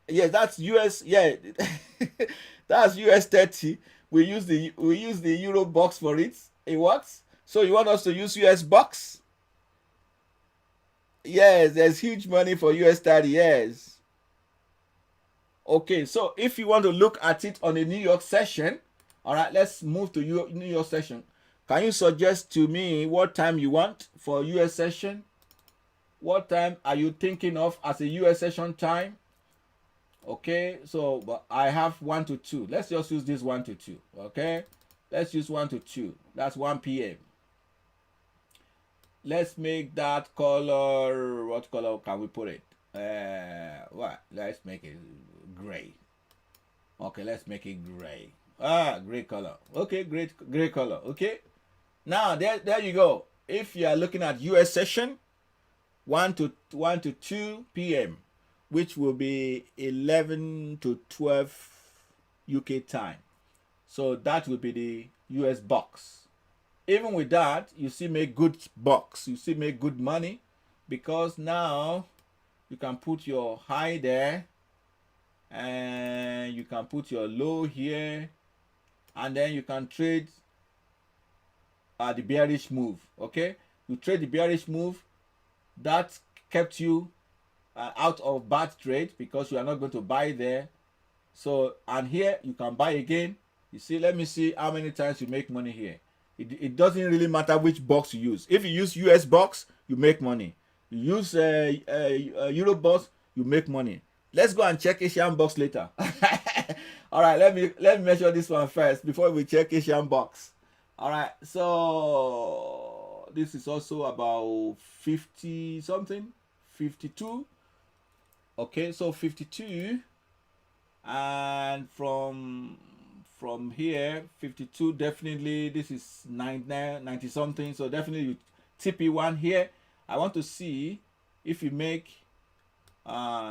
Yes, that's US. Yeah, that's US 30. We use the Euro box for it. It works. So you want us to use US box? Yes, there's huge money for US 30. Yes. Okay, so if you want to look at it on the New York session, all right, let's move to New York session. Can you suggest to me what time you want for US session? What time are you thinking of as a US session time? Okay, so but I have 1 to 2. Let's just use this 1 to 2. Okay, let's use 1 to 2. That's 1 p.m. Let's make that color. What color can we put it? What? Let's make it gray. Okay, let's make it gray. Gray color. Okay, gray color. Okay, now there you go. If you are looking at US session, 1 to 2 p.m., which will be 11 to 12 UK time. So that will be the US box. Even with that, you still make good bucks. You still make good money, because now you can put your high there, and you can put your low here, and then you can trade the bearish move. Okay, you trade the bearish move. That kept you out of bad trade, because you are not going to buy there. So, and here you can buy again. You see, let me see how many times you make money here. It doesn't really matter which box you use. If you use US box, you make money. You use Euro box, you make money. Let's go and check Asian box later. All right, let me measure this one first before we check Asian box. All right, so this is also about 50 something, 52. Okay, so 52, and from here 52, definitely this is 90 something, so definitely you TP1 here. I want to see if you make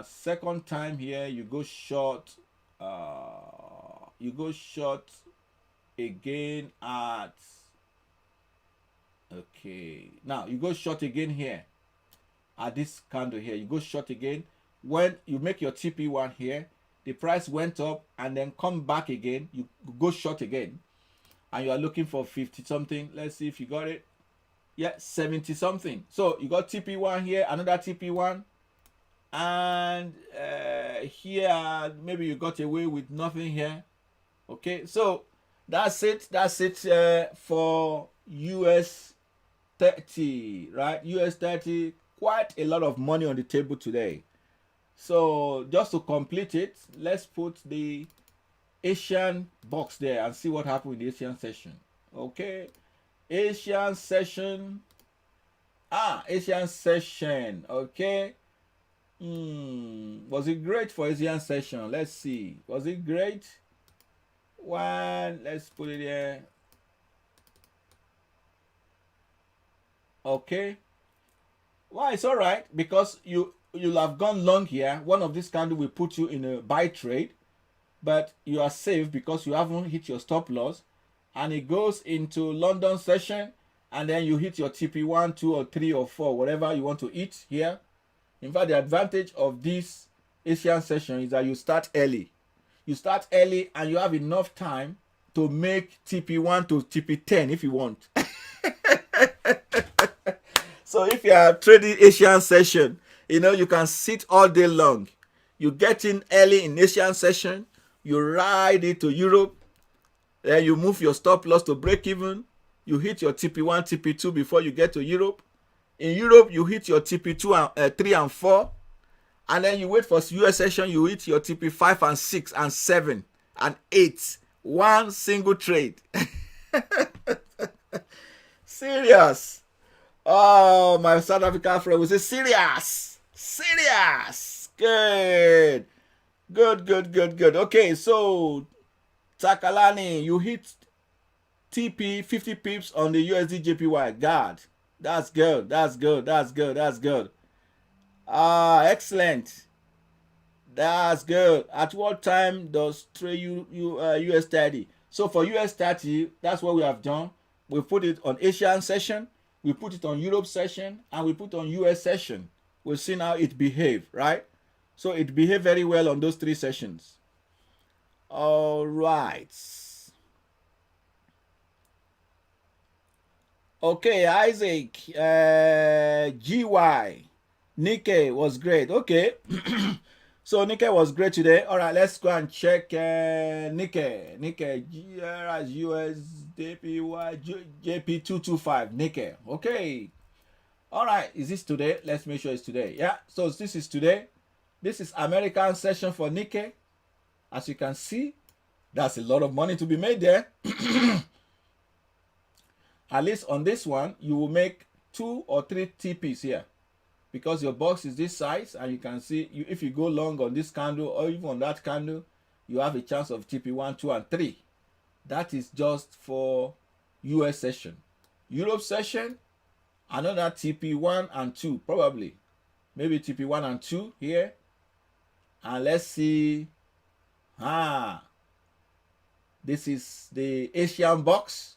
second time here, you go short again at, okay, now you go short again here at this candle here. You go short again when you make your TP1 here. The price went up and then come back again, you go short again, and you are looking for 50 something. Let's see if you got it. Yeah, 70 something. So you got TP1 here, another TP1, and here maybe you got away with nothing here. Okay, so that's it for US 30, right? US 30, quite a lot of money on the table today. So just to complete it, let's put the Asian box there and see what happened with the Asian session. Okay, Asian session. Asian session. Okay. Was it great for Asian session? Let's see. Was it great? Let's put it there. Okay. Well, it's all right, because you'll have gone long here. One of these candles will put you in a buy trade, but you are safe because you haven't hit your stop loss, and it goes into London session, and then you hit your TP1, 2 or 3 or 4, whatever you want to hit here. In fact, the advantage of this Asian session is that you start early. You start early and you have enough time to make TP1 to TP10 if you want. So if you are trading Asian session, you can sit all day long. You get in early in Asian session, you ride it to Europe, then you move your stop loss to break even, you hit your TP1, TP2 before you get to Europe. In Europe, you hit your TP2 and 3 and 4. And then you wait for US session, you hit your TP5 and 6 and 7 and 8. One single trade. Serious. Oh, my South African friend will say serious. Serious. Good. Good. Okay, so Takalani, you hit TP 50 pips on the USD JPY. God, that's good. Excellent. That's good. At what time does trade US 30? So for US 30, that's what we have done. We put it on Asian session, we put it on Europe session, and we put on US session. We've seen how it behaved, right? So it behaved very well on those 3 sessions. All right. Okay, Isaac, GY, Nikkei was great. Okay. So Nikkei was great today. All right, let's go and check Nikkei. US JP225 Nikkei. Okay. All right, is this today? Let's make sure it's today. Yeah, so this is today. This is American session for Nikkei. As you can see, that's a lot of money to be made there. At least on this one, you will make 2 or 3 TPs here. Because your box is this size, and you can see if you go long on this candle or even on that candle, you have a chance of TP1, 2, and 3. That is just for US session. Europe session, another TP1 and 2, probably. Maybe TP1 and 2 here. And let's see. This is the Asian box.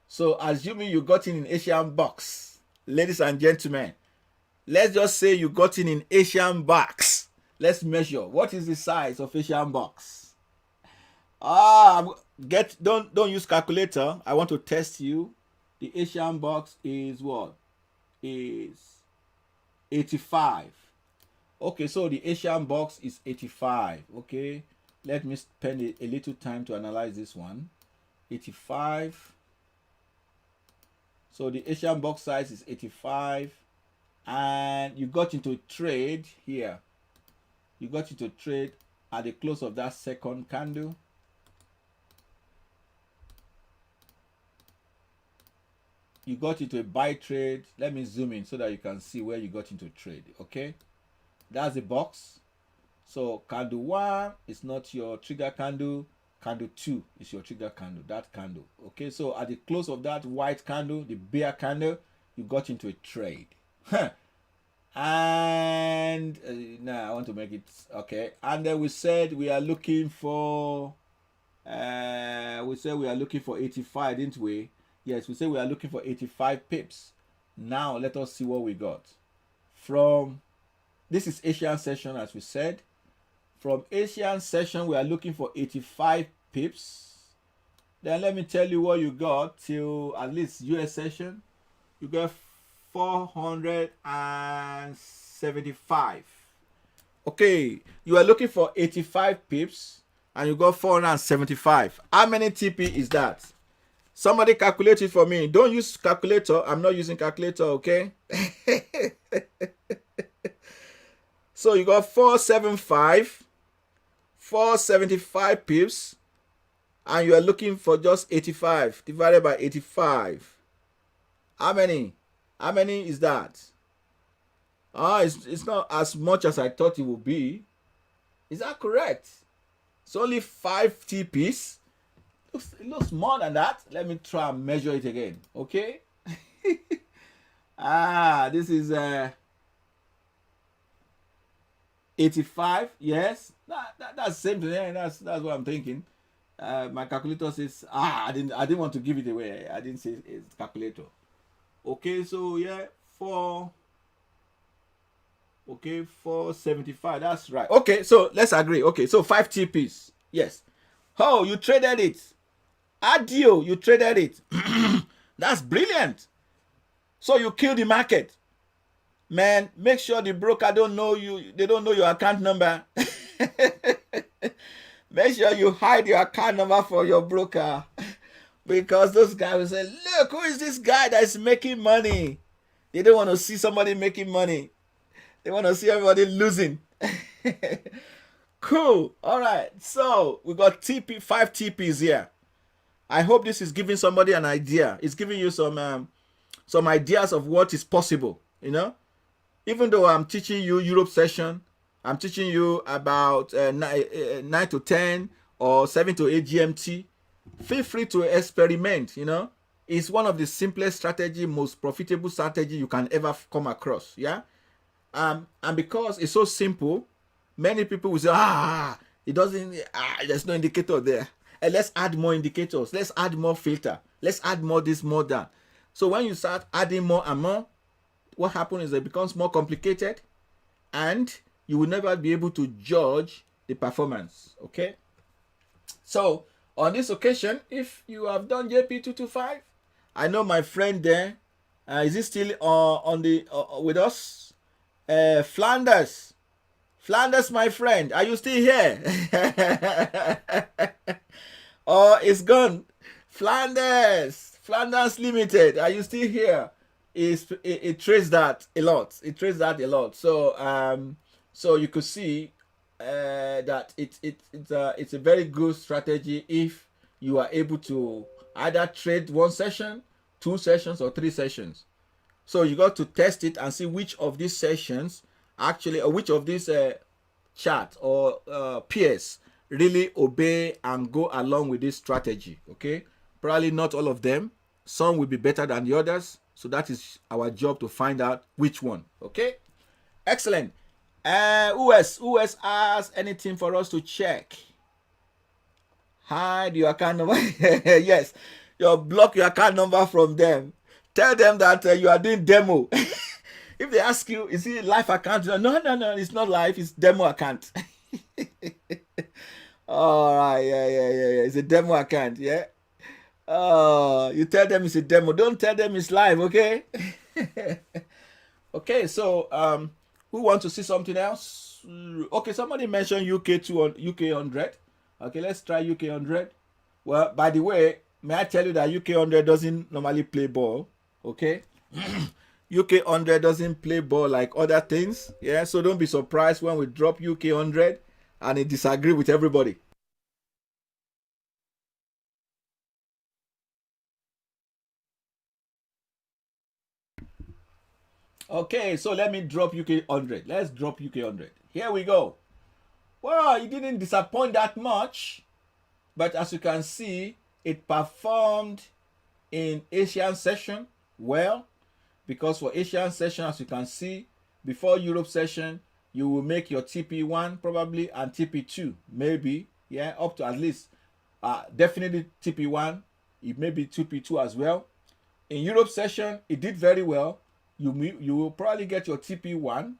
So assuming you got in Asian box, ladies and gentlemen, let's just say you got in Asian box. Let's measure. What is the size of Asian box? Don't use calculator. I want to test you. The Asian box is what? Is 85. Okay, so the Asian box is 85. Okay, let me spend a little time to analyze this one. 85. So the Asian box size is 85. And you got into trade here. You got into trade at the close of that second candle. You got into a buy trade. Let me zoom in so that you can see where you got into trade. Okay, that's the box. So candle 1 is not your trigger candle. Candle 2 is your trigger candle. That candle. Okay, so at the close of that white candle, the bear candle, you got into a trade. And now I want to make it okay. And then we said we are looking for 85, didn't we? Yes, we said we are looking for 85 pips. Now let us see what we got. From this is Asian session, as we said. From Asian session, we are looking for 85 pips. Then let me tell you what you got till at least US session. You got 475. Okay, you are looking for 85 pips and you got 475. How many TP is that? Somebody calculate it for me. Don't use calculator. I'm not using calculator, okay? So you got 475 pips, and you are looking for just 85 divided by 85. How many? How many is that? It's not as much as I thought it would be. Is that correct? It's only 5 TPs. It looks more than that. Let me try and measure it again. Okay. This is 85. Yes, that's the same thing. That's what I'm thinking. My calculator says I didn't want to give it away. I didn't say it's calculator. Okay, so yeah, 475. That's right. Okay, so let's agree. Okay, so 5 TPs. Yes. Oh, you traded it. Adio, you traded it. That's brilliant. So you kill the market. Man, make sure the broker don't know you. They don't know your account number. Make sure you hide your account number for your broker. Because those guys will say, look, who is this guy that's making money? They don't want to see somebody making money. They want to see everybody losing. Cool. All right. So we got five TPs here. I hope this is giving somebody an idea. It's giving you some ideas of what is possible. Even though I'm teaching you Europe session, I'm teaching you about 9 to 10 or 7 to 8 GMT. Feel free to experiment. It's one of the simplest strategy, most profitable strategy you can ever come across. Yeah. And because it's so simple, many people will say, it doesn't, there's no indicator there. And let's add more indicators. Let's add more filter. Let's add more this, more that. So when you start adding more and more, what happens is it becomes more complicated and you will never be able to judge the performance. Okay. So on this occasion, if you have done JP225, I know my friend there, is he still with us? Flanders, my friend, are you still here? Oh, it's gone. Flanders Limited, are you still here? It trades that a lot. So you could see that it's a very good strategy if you are able to either trade one session, two sessions, or three sessions. So you got to test it and see which of these sessions actually, or which of these chart or peers really obey and go along with this strategy. Okay, probably not all of them. Some will be better than the others. So that is our job to find out which one. Okay, excellent. Who else has anything for us to check? Hide your account number. Yes, you block your account number from them. Tell them that you are doing demo. If they ask you, is it live account? No, it's not live, it's demo account. All right, yeah. It's a demo account, yeah. You tell them it's a demo. Don't tell them it's live, okay? Okay, so who wants to see something else? Okay, somebody mentioned UK 100. Okay, let's try UK 100. Well, by the way, may I tell you that UK 100 doesn't normally play ball, okay? UK 100 doesn't play ball like other things, yeah? So don't be surprised when we drop UK 100 and it disagree with everybody. Okay, so let me drop UK 100. Let's drop UK 100. Here we go. Well, it didn't disappoint that much, but as you can see, it performed in Asian session well, because for Asian session, as you can see, before Europe session, you will make your TP1 probably and TP2 maybe, yeah, up to at least definitely TP1, it may be TP2 as well. In Europe session, it did very well. You will probably get your TP1,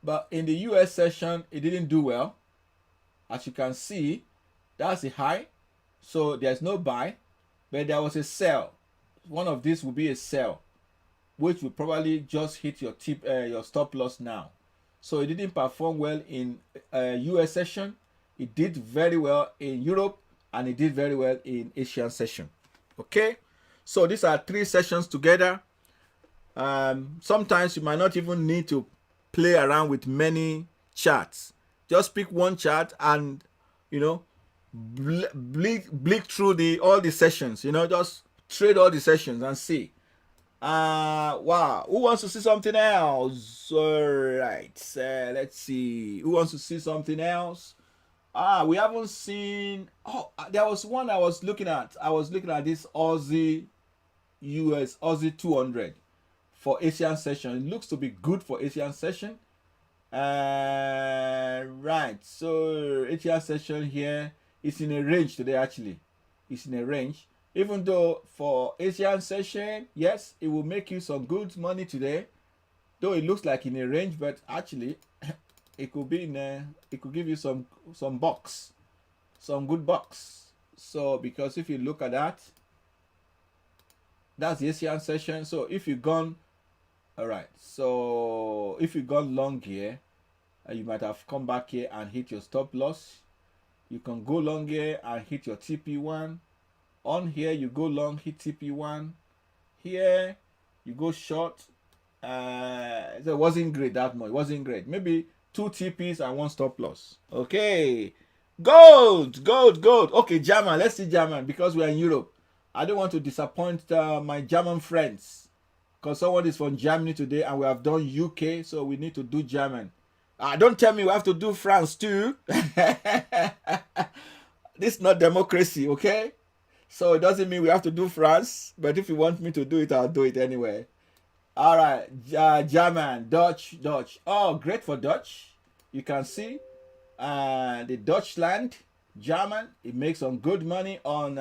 but in the US session, it didn't do well. As you can see, that's a high, so there's no buy, but there was a sell. One of these will be a sell, which will probably just hit your your stop loss now. So it didn't perform well in US session. It did very well in Europe, and it did very well in Asian session. Okay, so these are three sessions together. Sometimes you might not even need to play around with many charts. Just pick one chart and bleed through all the sessions. Just trade all the sessions and see. Wow, who wants to see something else? All right, let's see, who wants to see something else? We haven't seen. There was one I was looking at. This Aussie 200 for Asian session. It looks to be good for Asian session. Right, so Asian session here is in a range today. Actually, it's in a range. Even though for Asian session, yes, it will make you some good money today, though it looks like in a range, but actually it could be it could give you some bucks, some good bucks. So because if you look at that, that's the Asian session. So if you've gone, all right, so if you've gone long here, you might have come back here and hit your stop loss. You can go long here and hit your TP1. On here, you go long, hit TP1. Here, you go short. So it wasn't great that much. It wasn't great. Maybe 2 TPs and 1 stop loss. Okay. Gold. Okay, German. Let's see German because we are in Europe. I don't want to disappoint my German friends because someone is from Germany today and we have done UK, so we need to do German. Don't tell me we have to do France too. This is not democracy, okay? So it doesn't mean we have to do France, but if you want me to do it, I'll do it anyway. All right, German, Dutch. Oh, great for Dutch. You can see the Deutschland, German. It makes some good money on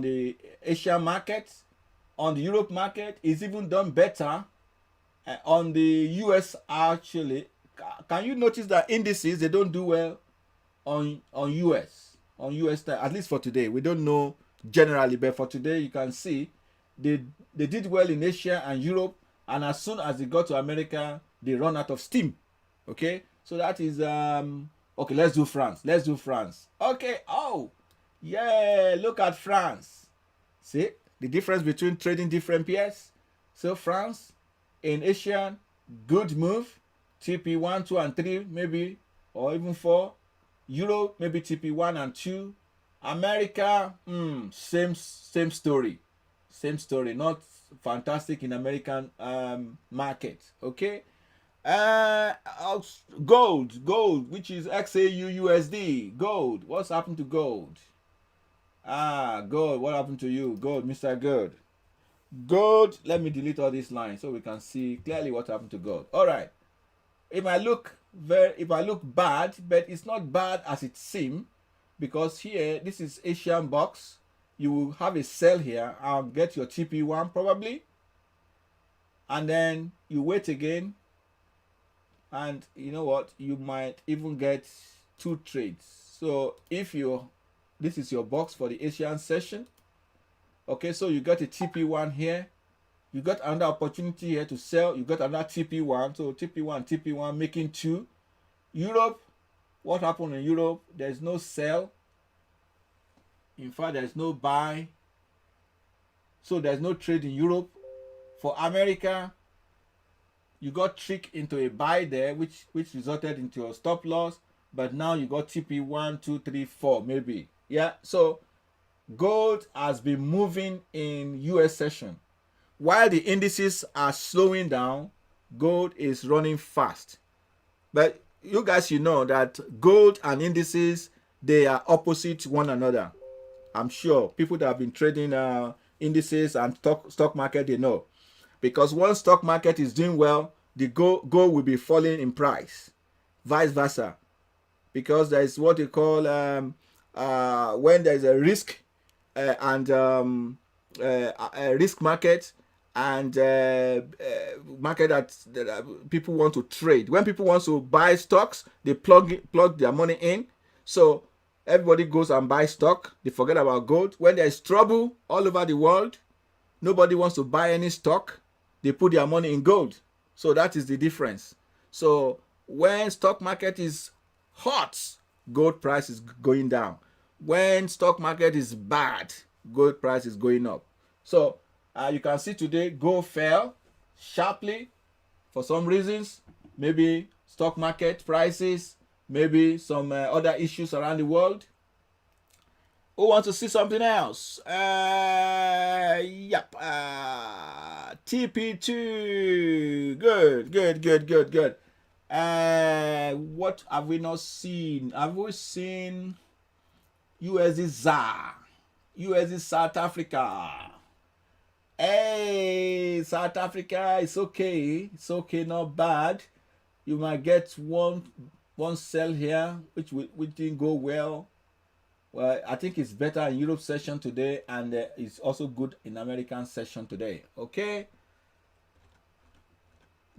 the Asian market. On the Europe market, it's even done better. On the US, actually, can you notice that indices, they don't do well on US time, at least for today. We don't know generally, but for today, you can see they did well in Asia and Europe, and as soon as they got to America, they run out of steam. Okay, so that is okay. Let's do France. Okay. Oh, yeah. Look at France. See the difference between trading different pairs. So France in Asian, good move. TP1, 2, and 3, maybe, or even 4. Euro, maybe TP1 and 2. America, same story. Not fantastic in American market. Okay. Gold, which is XAU USD. Gold. What's happened to gold? Gold. What happened to you? Gold, Mr. Gold. Gold. Let me delete all these lines so we can see clearly what happened to gold. All right. It might look bad, but it's not bad as it seems, because here this is Asian box. You will have a sell here. I'll get your TP1 probably, and then you wait again, and you know what? You might even get 2 trades. So if this is your box for the Asian session. Okay, so you got a TP1 here. You got another opportunity here to sell. You got another TP1. So TP1 making 2. Europe, what happened in Europe? There's no sell. In fact, there's no buy. So there's no trade in Europe. For America, you got tricked into a buy there, which resulted into a stop loss. But now you got TP1, 2, 3, 4, maybe. Yeah, so gold has been moving in US session. While the indices are slowing down, gold is running fast. But you guys, you know that gold and indices, they are opposite one another. I'm sure people that have been trading indices and stock market, they know. Because once stock market is doing well, the gold will be falling in price. Vice versa. Because there is what they call when there is a risk and a risk market, and market that people want to trade. When people want to buy stocks, they plug their money in. So everybody goes and buys stock. They forget about gold. When there is trouble all over the world, nobody wants to buy any stock. They put their money in gold. So that is the difference. So when stock market is hot, gold price is going down. When stock market is bad, gold price is going up. So you can see today gold fell sharply for some reasons. Maybe stock market prices, maybe some other issues around the world. Who wants to see something else? Yep. TP2. Good. What have we not seen? Have we seen USD ZAR? USD South Africa. Hey, South Africa, it's okay. It's okay, not bad. You might get one sell here, which didn't go well. Well, I think it's better in Europe session today, and it's also good in American session today. Okay.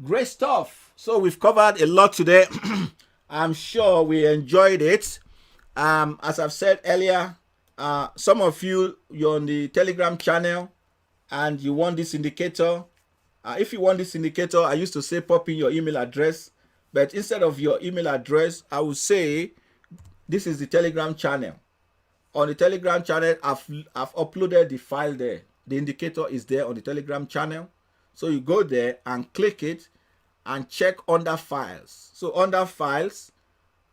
Great stuff. So we've covered a lot today. I'm sure we enjoyed it. As I've said earlier, some of you're on the Telegram channel and you want this indicator. If you want this indicator, I used to say pop in your email address, but instead of your email address, I would say this is the Telegram channel. on the Telegram channel, I've uploaded the file there. The indicator is there on the Telegram channel. So you go there and click it and check under files. So under files,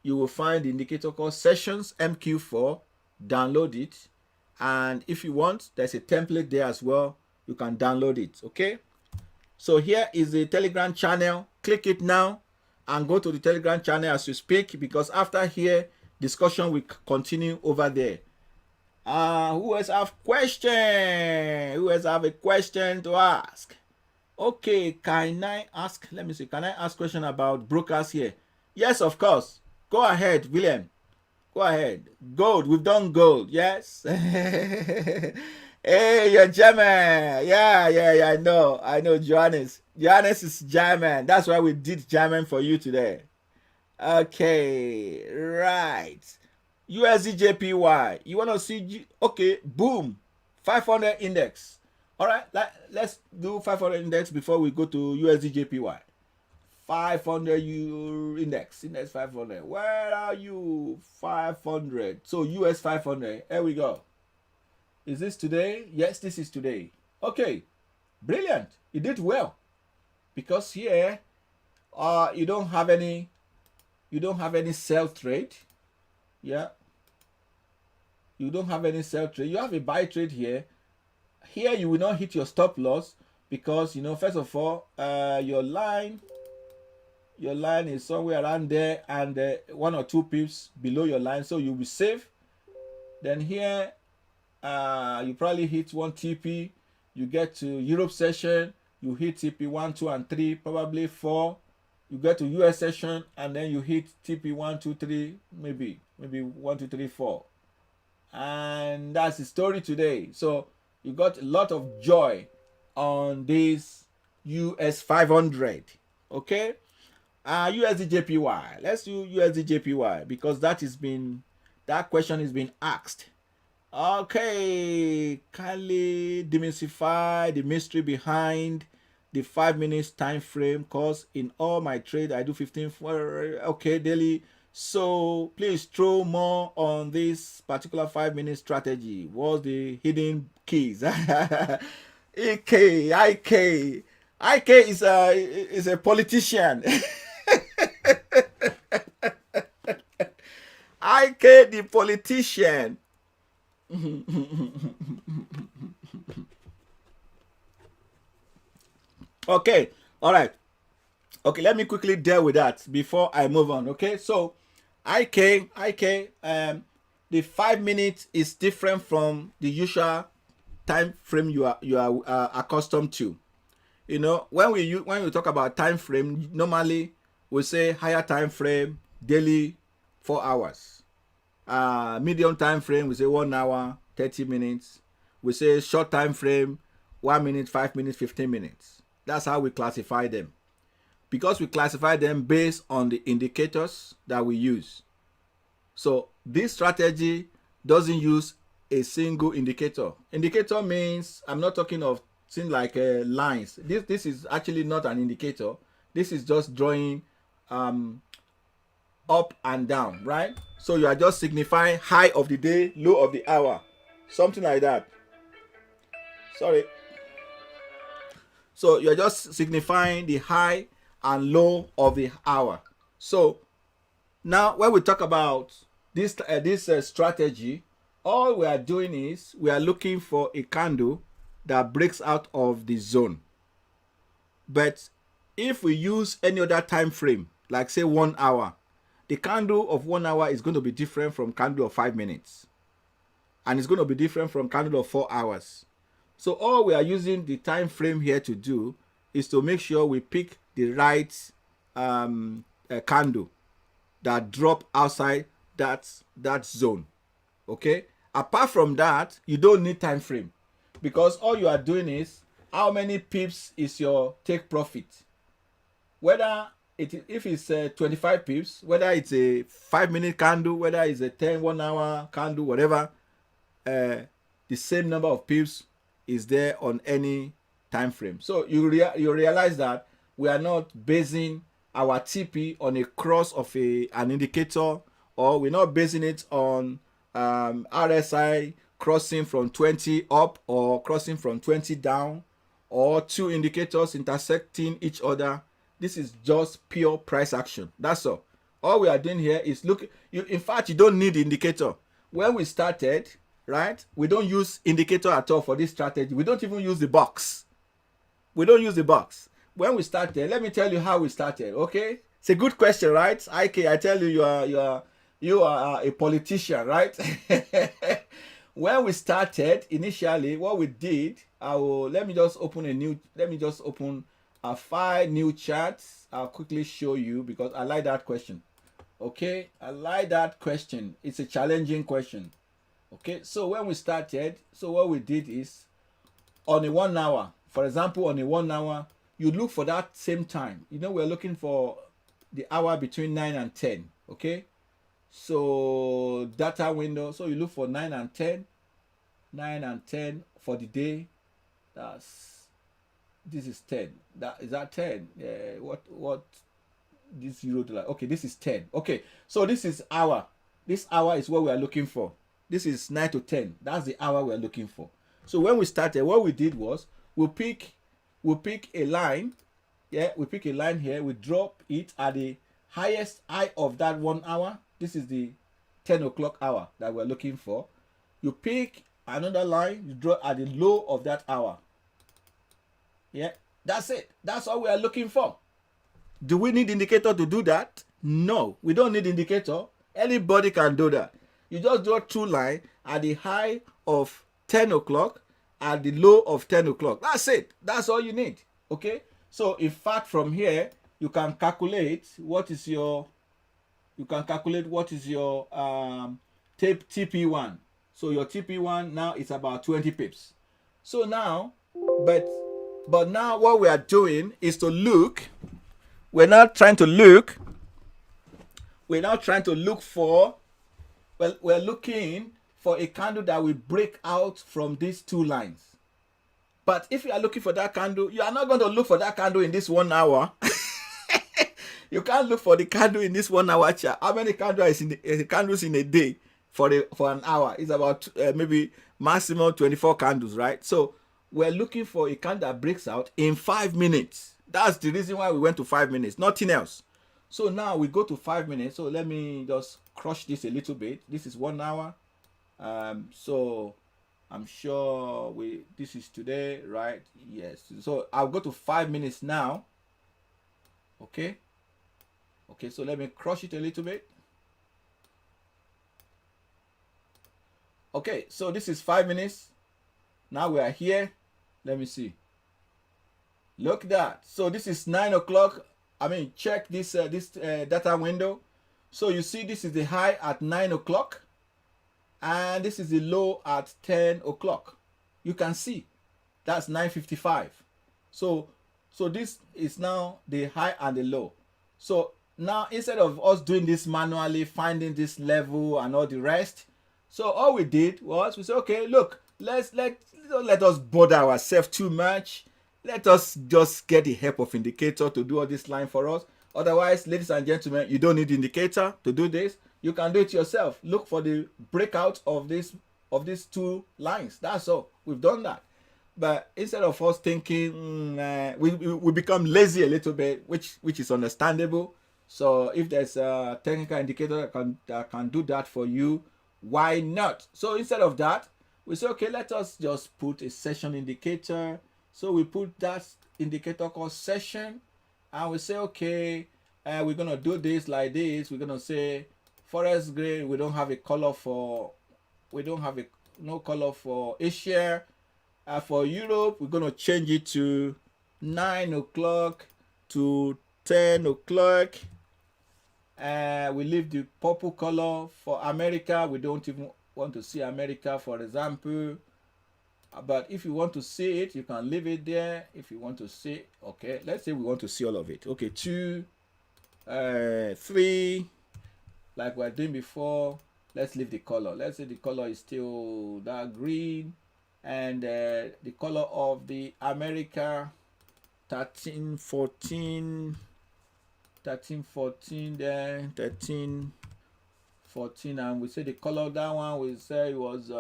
you will find the indicator called Sessions MQ4. Download it. And if you want, there's a template there as well. You can download it. Okay. So here is the Telegram channel. Click it now and go to the Telegram channel as you speak, because after here, discussion will continue over there. Who else have question? Who else have a question to ask? Okay, can I ask? Let me see. Can I ask question about brokers here? Yes, of course. Go ahead, William. Go ahead. Gold. We've done gold. Yes. Hey, you're German. Yeah. I know. Johannes. Johannes is German. That's why we did German for you today. Okay. Right. USD you want to see? Okay. Boom. 500 index. All right. Let's do 500 index before we go to USD 500 index 500. Where are you? 500. So US 500. Here we go. Is this today? Yes, this is today. Okay, brilliant. You did well, because here you don't have any sell trade. Yeah, you don't have any sell trade. You have a buy trade here. Here you will not hit your stop loss, because first of all, your line is somewhere around there, and 1 or 2 pips below your line, so you'll be safe. Then here you probably hit 1 TP. You get to Europe session, you hit TP 1, 2 and 3, probably 4. You get to US session, and then you hit TP 1, 2, 3, maybe 1, 2, 3, 4. And that's the story today. So you got a lot of joy on this US 500. Okay. USD Let's do USD because that question is being asked. Okay, kindly demystify the mystery behind the 5 minutes time frame, cause in all my trade I do 15 okay daily. So please throw more on this particular 5 minute strategy. What's the hidden keys? IK is a politician. IK the politician. Okay, all right. Okay, let me quickly deal with that before I move on. Okay, so IK, the 5 minutes is different from the usual time frame you are accustomed to. When we talk about time frame, normally we say higher time frame, daily 4 hours. Medium time frame, we say 1 hour, 30 minutes. We say short time frame, 1 minute, 5 minutes, 15 minutes. That's how we classify them. Because we classify them based on the indicators that we use. So this strategy doesn't use a single indicator. Indicator means, I'm not talking of things like lines. This is actually not an indicator. This is just drawing up and down, right? So you are just signifying high of the day, low of the hour, something like that. Sorry. So you're just signifying the high and low of the hour. So now when we talk about this strategy, all we are doing is we are looking for a candle that breaks out of the zone. But if we use any other time frame, like say 1 hour, the candle of 1 hour is going to be different from candle of 5 minutes. And it's going to be different from candle of 4 hours. So all we are using the time frame here to do is to make sure we pick the right candle that drop outside that zone. Okay? Apart from that, you don't need time frame, because all you are doing is how many pips is your take profit. Whether if it's 25 pips, whether it's a 5 minute candle, whether it's a 1 hour candle, whatever, the same number of pips is there on any time frame. So you realize that we are not basing our TP on a cross of an indicator, or we're not basing it on RSI crossing from 20 up or crossing from 20 down, or two indicators intersecting each other. This is just pure price action. That's all we are doing here is look. In fact, you don't need indicator. When we started, right, we don't use indicator at all for this strategy. We don't even use the box. We don't use the box. When we started, let me tell you how we started. Okay, it's a good question, right? IK, I tell you, you are a politician, right? When we started initially, what we did, let me just open 5 new charts. I'll quickly show you because I like that question. Okay, I like that question. It's a challenging question. Okay, so when we started, so what we did is on a 1 hour, for example, on a 1 hour, you look for that same time. You know, we're looking for the hour between 9 and 10. Okay, so data window, so you look for 9 and 10 for the day. This is 10. Is that 10? What this Eurodollar? Okay, this is 10. Okay, so this is hour. This hour is what we are looking for. This is 9 to 10. That's the hour we're looking for. So when we started, what we did was we'll pick a line. Yeah, we pick a line here. We drop it at the highest high of that 1 hour. This is the 10 o'clock hour that we're looking for. You pick another line, you draw at the low of that hour. Yeah, that's it. That's all we are looking for. Do we need indicator to do that? No, we don't need indicator. Anybody can do that. You just draw 2 lines at the high of 10 o'clock, at the low of 10 o'clock. That's it. That's all you need. Okay. So in fact, from here, you can calculate what is your TP1. So your TP1 now is about 20 pips. So now, but now what we are doing is to look. We're now trying to look for, well, we're looking for a candle that will break out from these 2 lines. But if you are looking for that candle, you are not going to look for that candle in this 1 hour. You can't look for the candle in this 1 hour chart. How many candles in a day for an hour? It's about maybe maximum 24 candles, right? So we're looking for a candle that breaks out in 5 minutes. That's the reason why we went to 5 minutes, nothing else. So now we go to 5 minutes. So let me just crush this a little bit. This is 1 hour. So I'm sure this is today, right? Yes. So I'll go to 5 minutes now. Okay, so let me crush it a little bit. Okay, so this is 5 minutes. Now we are here. Let me see. Look at that. So this is 9 o'clock. I mean, check this data window. So you see this is the high at 9 o'clock. And this is the low at 10 o'clock. You can see that's 9:55. So this is now the high and the low. So now instead of us doing this manually, finding this level and all the rest, so all we did was we said, okay, look, let us bother ourselves too much. Let us just get the help of indicator to do all this line for us. Otherwise, ladies and gentlemen, you don't need indicator to do this. You can do it yourself. Look for the breakout of these 2 lines. That's all. We've done that. But instead of us thinking, we become lazy a little bit, which is understandable. So if there's a technical indicator that can do that for you, why not? So instead of that, we say, okay, let us just put a session indicator. So we put that indicator called session, and we say, okay, we're gonna do this like this. We're gonna say forest gray. We don't have no color for Asia. For Europe, we're gonna change it to 9 o'clock to 10 o'clock. We leave the purple color for America. We don't even want to see America, for example. But if you want to see it, you can leave it there. If you want to see, okay, let's say we want to see all of it. Okay, 2, 3, like we're doing before. Let's leave the color. Let's say the color is still dark green, and the color of the America 13, 14 there, 13, 14, and we say the color, that one we say it was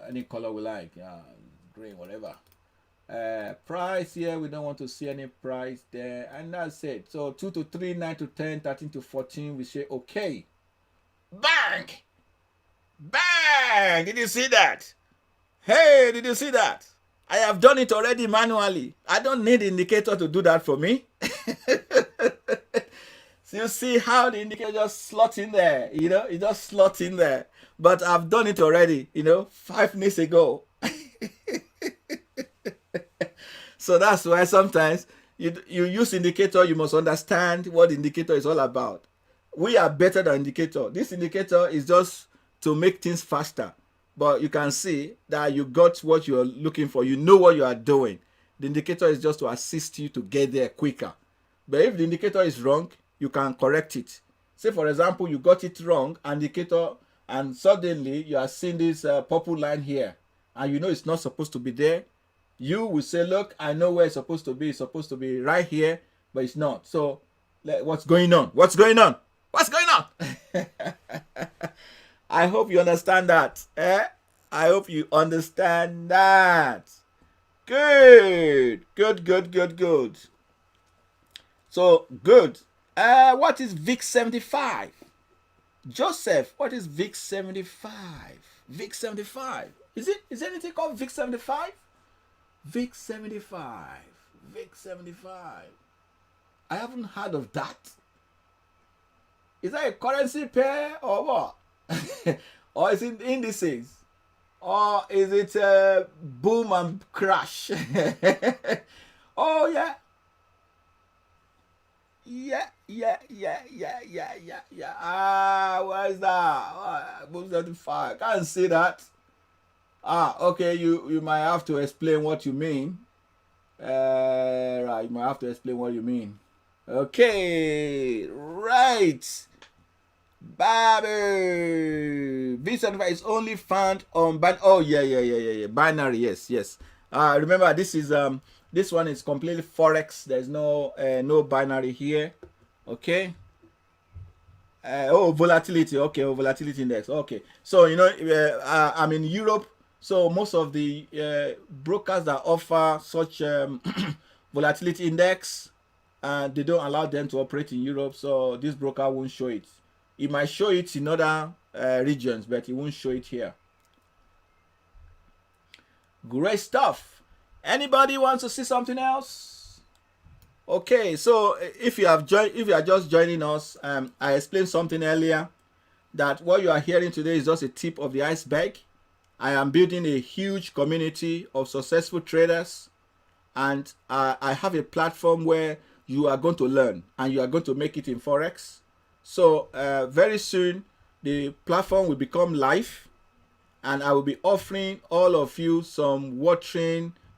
any color we like, green, whatever. Price here, we don't want to see any price there, and that's it. So 2 to 3, 9 to 10, 13 to 14, we say okay. Bang! Bang! Did you see that? Hey, did you see that? I have done it already manually. I don't need the indicator to do that for me. So you see how the indicator just slots in there, it just slots in there. But I've done it already, 5 minutes ago. So that's why sometimes you use indicator, you must understand what the indicator is all about. We are better than indicator. This indicator is just to make things faster. But you can see that you got what you're looking for. You know what you are doing. The indicator is just to assist you to get there quicker. But if the indicator is wrong, you can correct it. Say, for example, you got it wrong, indicator, and suddenly you are seeing this purple line here, and you know it's not supposed to be there. You will say, look, I know where it's supposed to be. It's supposed to be right here, but it's not. So what's going on? What's going on? What's going on? I hope you understand that. I hope you understand that. Good. Good, good, good, good. So, good. What is VIX 75? Joseph, what is VIX 75? VIX 75. Is anything called VIX 75? VIX 75. VIX 75. I haven't heard of that. Is that a currency pair or what? Or is it indices? Or is it boom and crash? Oh, yeah. Yeah. Where is that? Boom 75. Can't see that. Okay. You might have to explain what you mean. Right. You might have to explain what you mean. Okay. Right. Baby, V75 is only found on binary. Yes. Remember, this one is completely forex. There's no binary here. Okay. Volatility. Okay. Volatility index. Okay. So I'm in Europe. So most of the brokers that offer such volatility index, they don't allow them to operate in Europe. So this broker won't show it. It might show it in other regions, but it won't show it here. Great stuff. Anybody wants to see something else? Okay, so if you are just joining us, I explained something earlier that what you are hearing today is just a tip of the iceberg. I am building a huge community of successful traders, and I have a platform where you are going to learn and you are going to make it in Forex. So very soon the platform will become live, and I will be offering all of you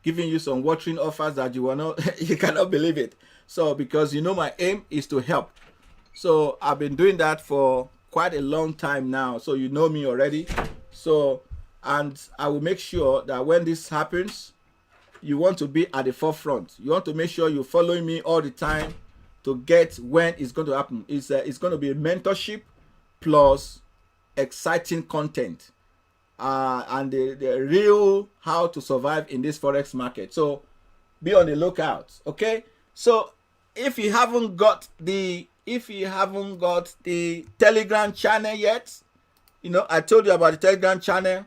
giving you some watering offers that you will not you cannot believe it. So because my aim is to help. So I've been doing that for quite a long time now. So you know me already. So, and I will make sure that when this happens, you want to be at the forefront. You want to make sure you're following me all the time to get when it's going to happen. It's going to be a mentorship plus exciting content and the real how to survive in this forex market. So be on the lookout. Okay. So if you haven't got the Telegram channel yet, I told you about the Telegram channel.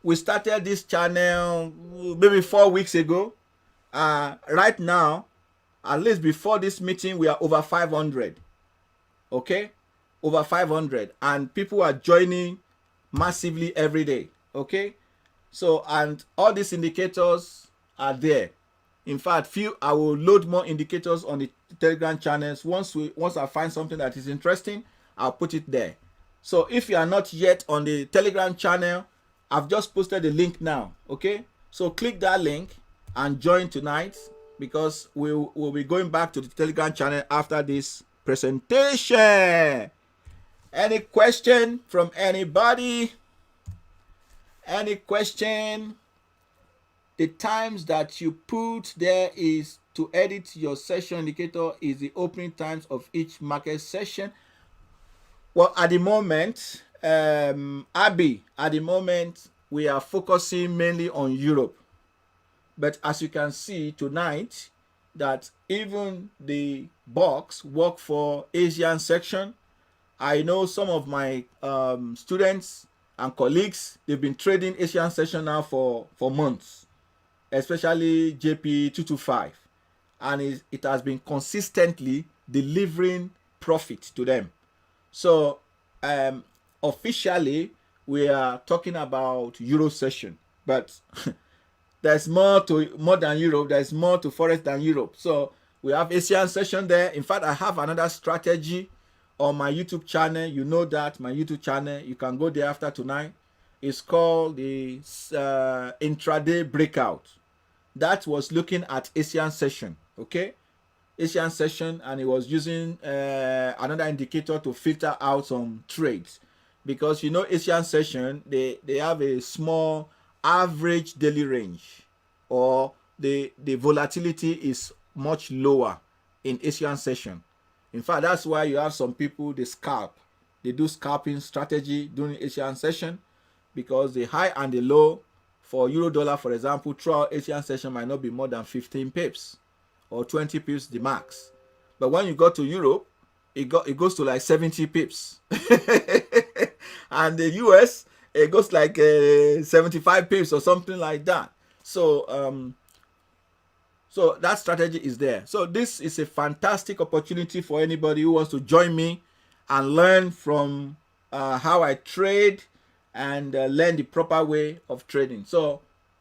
We started this channel maybe 4 weeks ago. Right now, at least before this meeting, we are over 500. Okay? Over 500. And people are joining massively every day. Okay? So, and all these indicators are there. In fact, I will load more indicators on the Telegram channels. Once I find something that is interesting, I'll put it there. So if you are not yet on the Telegram channel, I've just posted the link now. Okay? So click that link and join tonight, because we'll be going back to the Telegram channel after this presentation. Any question from anybody? Any question? The times that you put there is to edit your session indicator is the opening times of each market session. Well, at the moment, Abby, at the moment, we are focusing mainly on Europe. But as you can see tonight, that even the box work for Asian section. I know some of my students and colleagues, they've been trading Asian session now for months, especially JP225. And it has been consistently delivering profit to them. So officially, we are talking about Euro session, but there's more than Europe. There's more to Forex than Europe. So we have Asian session there. In fact, I have another strategy on my YouTube channel. You know that my YouTube channel, you can go there after tonight. It's called the intraday breakout. That was looking at Asian session. Okay, Asian session, and it was using another indicator to filter out some trades, because you know Asian session, they have a small average daily range, or the volatility is much lower in Asian session. In fact, that's why you have some people, they scalp. They do scalping strategy during Asian session, because the high and the low for Eurodollar, for example, throughout Asian session might not be more than 15 pips or 20 pips the max. But when you go to Europe, it goes to like 70 pips. And the US, it goes like 75 pips or something like that. So so that strategy is there. So this is a fantastic opportunity for anybody who wants to join me and learn from how I trade and learn the proper way of trading. So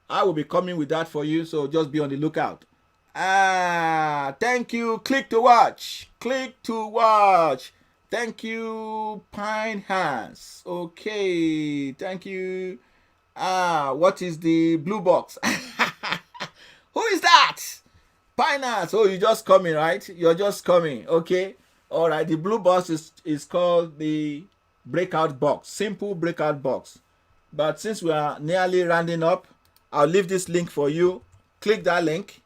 I will be coming with that for you. So just be on the lookout. Thank you. Click to watch. Click to watch. Thank you, Pine Hands. Okay. Thank you. What is the blue box? Who is that? Pine Hands. Oh, you're just coming, right? You're just coming. Okay. All right. The blue box is called the breakout box. Simple breakout box. But since we are nearly rounding up, I'll leave this link for you. Click that link.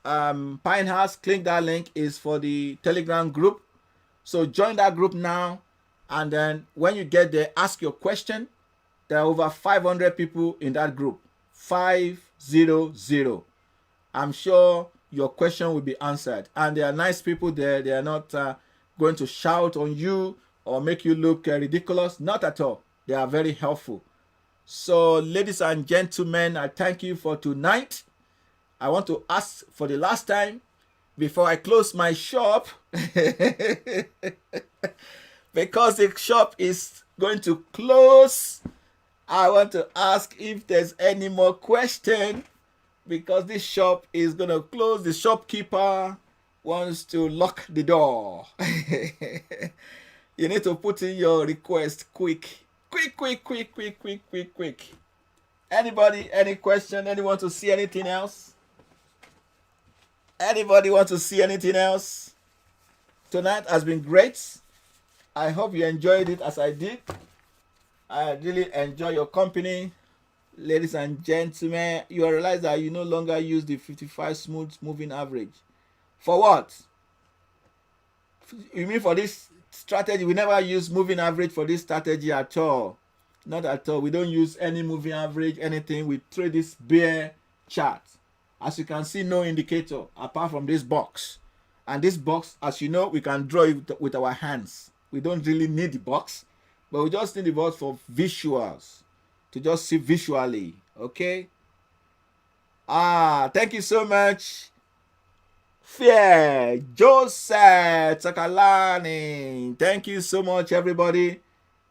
Pine House, click that link, is for the Telegram group. So join that group now, and then when you get there, ask your question. There are over 500 people in that group. 500. I'm sure your question will be answered, and there are nice people there. They are not going to shout on you or make you look ridiculous. Not at all. They are very helpful. So ladies and gentlemen, I thank you for tonight. I want to ask for the last time before I close my shop, because the shop is going to close. I want to ask if there's any more question, because this shop is going to close. The shopkeeper wants to lock the door. You need to put in your request quick. Quick. Anybody, any question? Anyone want to see anything else? Anybody want to see anything else? Tonight has been great. I hope you enjoyed it as I did. I really enjoy your company. Ladies and gentlemen, you realize that you no longer use the 55 smooth moving average. For what? You mean for this strategy? We never use moving average for this strategy at all. Not at all. We don't use any moving average, anything. We trade this bear chart. As you can see, no indicator apart from this box. And this box, as you know, we can draw it with our hands. We don't really need the box, but we just need the box for visuals, to just see visually. Okay? Thank you so much. Fear Joseph Takalani. Thank you so much, everybody.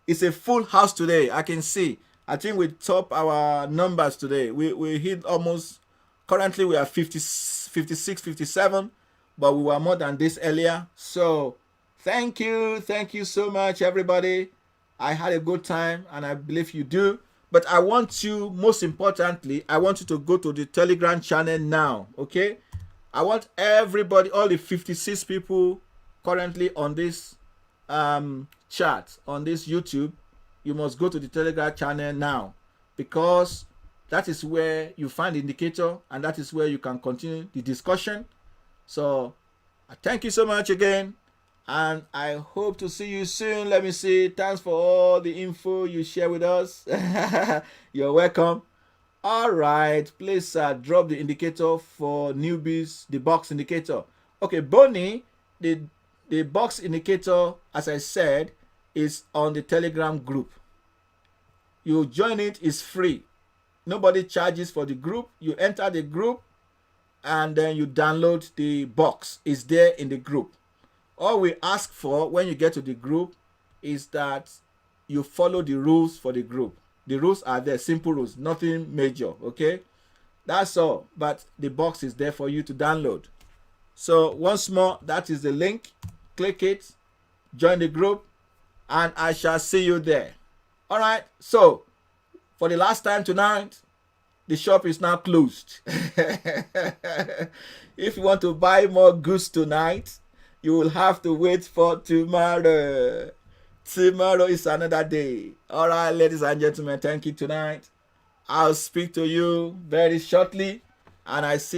It's a full house today. I can see. I think we top our numbers today. We hit almost. Currently, we are 56, 57, but we were more than this earlier. So, thank you so much, everybody. I had a good time, and I believe you do. But I want you, most importantly, I want you to go to the Telegram channel now, okay? I want everybody, all the 56 people currently on this chat, on this YouTube, you must go to the Telegram channel now, because that is where you find the indicator, and that is where you can continue the discussion. So, thank you so much again, and I hope to see you soon. Let me see. Thanks for all the info you share with us. You're welcome. All right, please drop the indicator for newbies, the box indicator. Okay, Bonnie, the box indicator, as I said, is on the Telegram group. You join it, it's free. Nobody charges for the group. You enter the group and then you download the box. It's there in the group. All we ask for when you get to the group is that you follow the rules for the group. The rules are there, simple rules, nothing major, okay? That's all, but the box is there for you to download. So once more, that is the link. Click it, join the group, and I shall see you there. All right, so for the last time tonight, the shop is now closed. If you want to buy more goods tonight, you will have to wait for tomorrow. Tomorrow is another day. All right, ladies and gentlemen, thank you tonight. I'll speak to you very shortly, and I see you.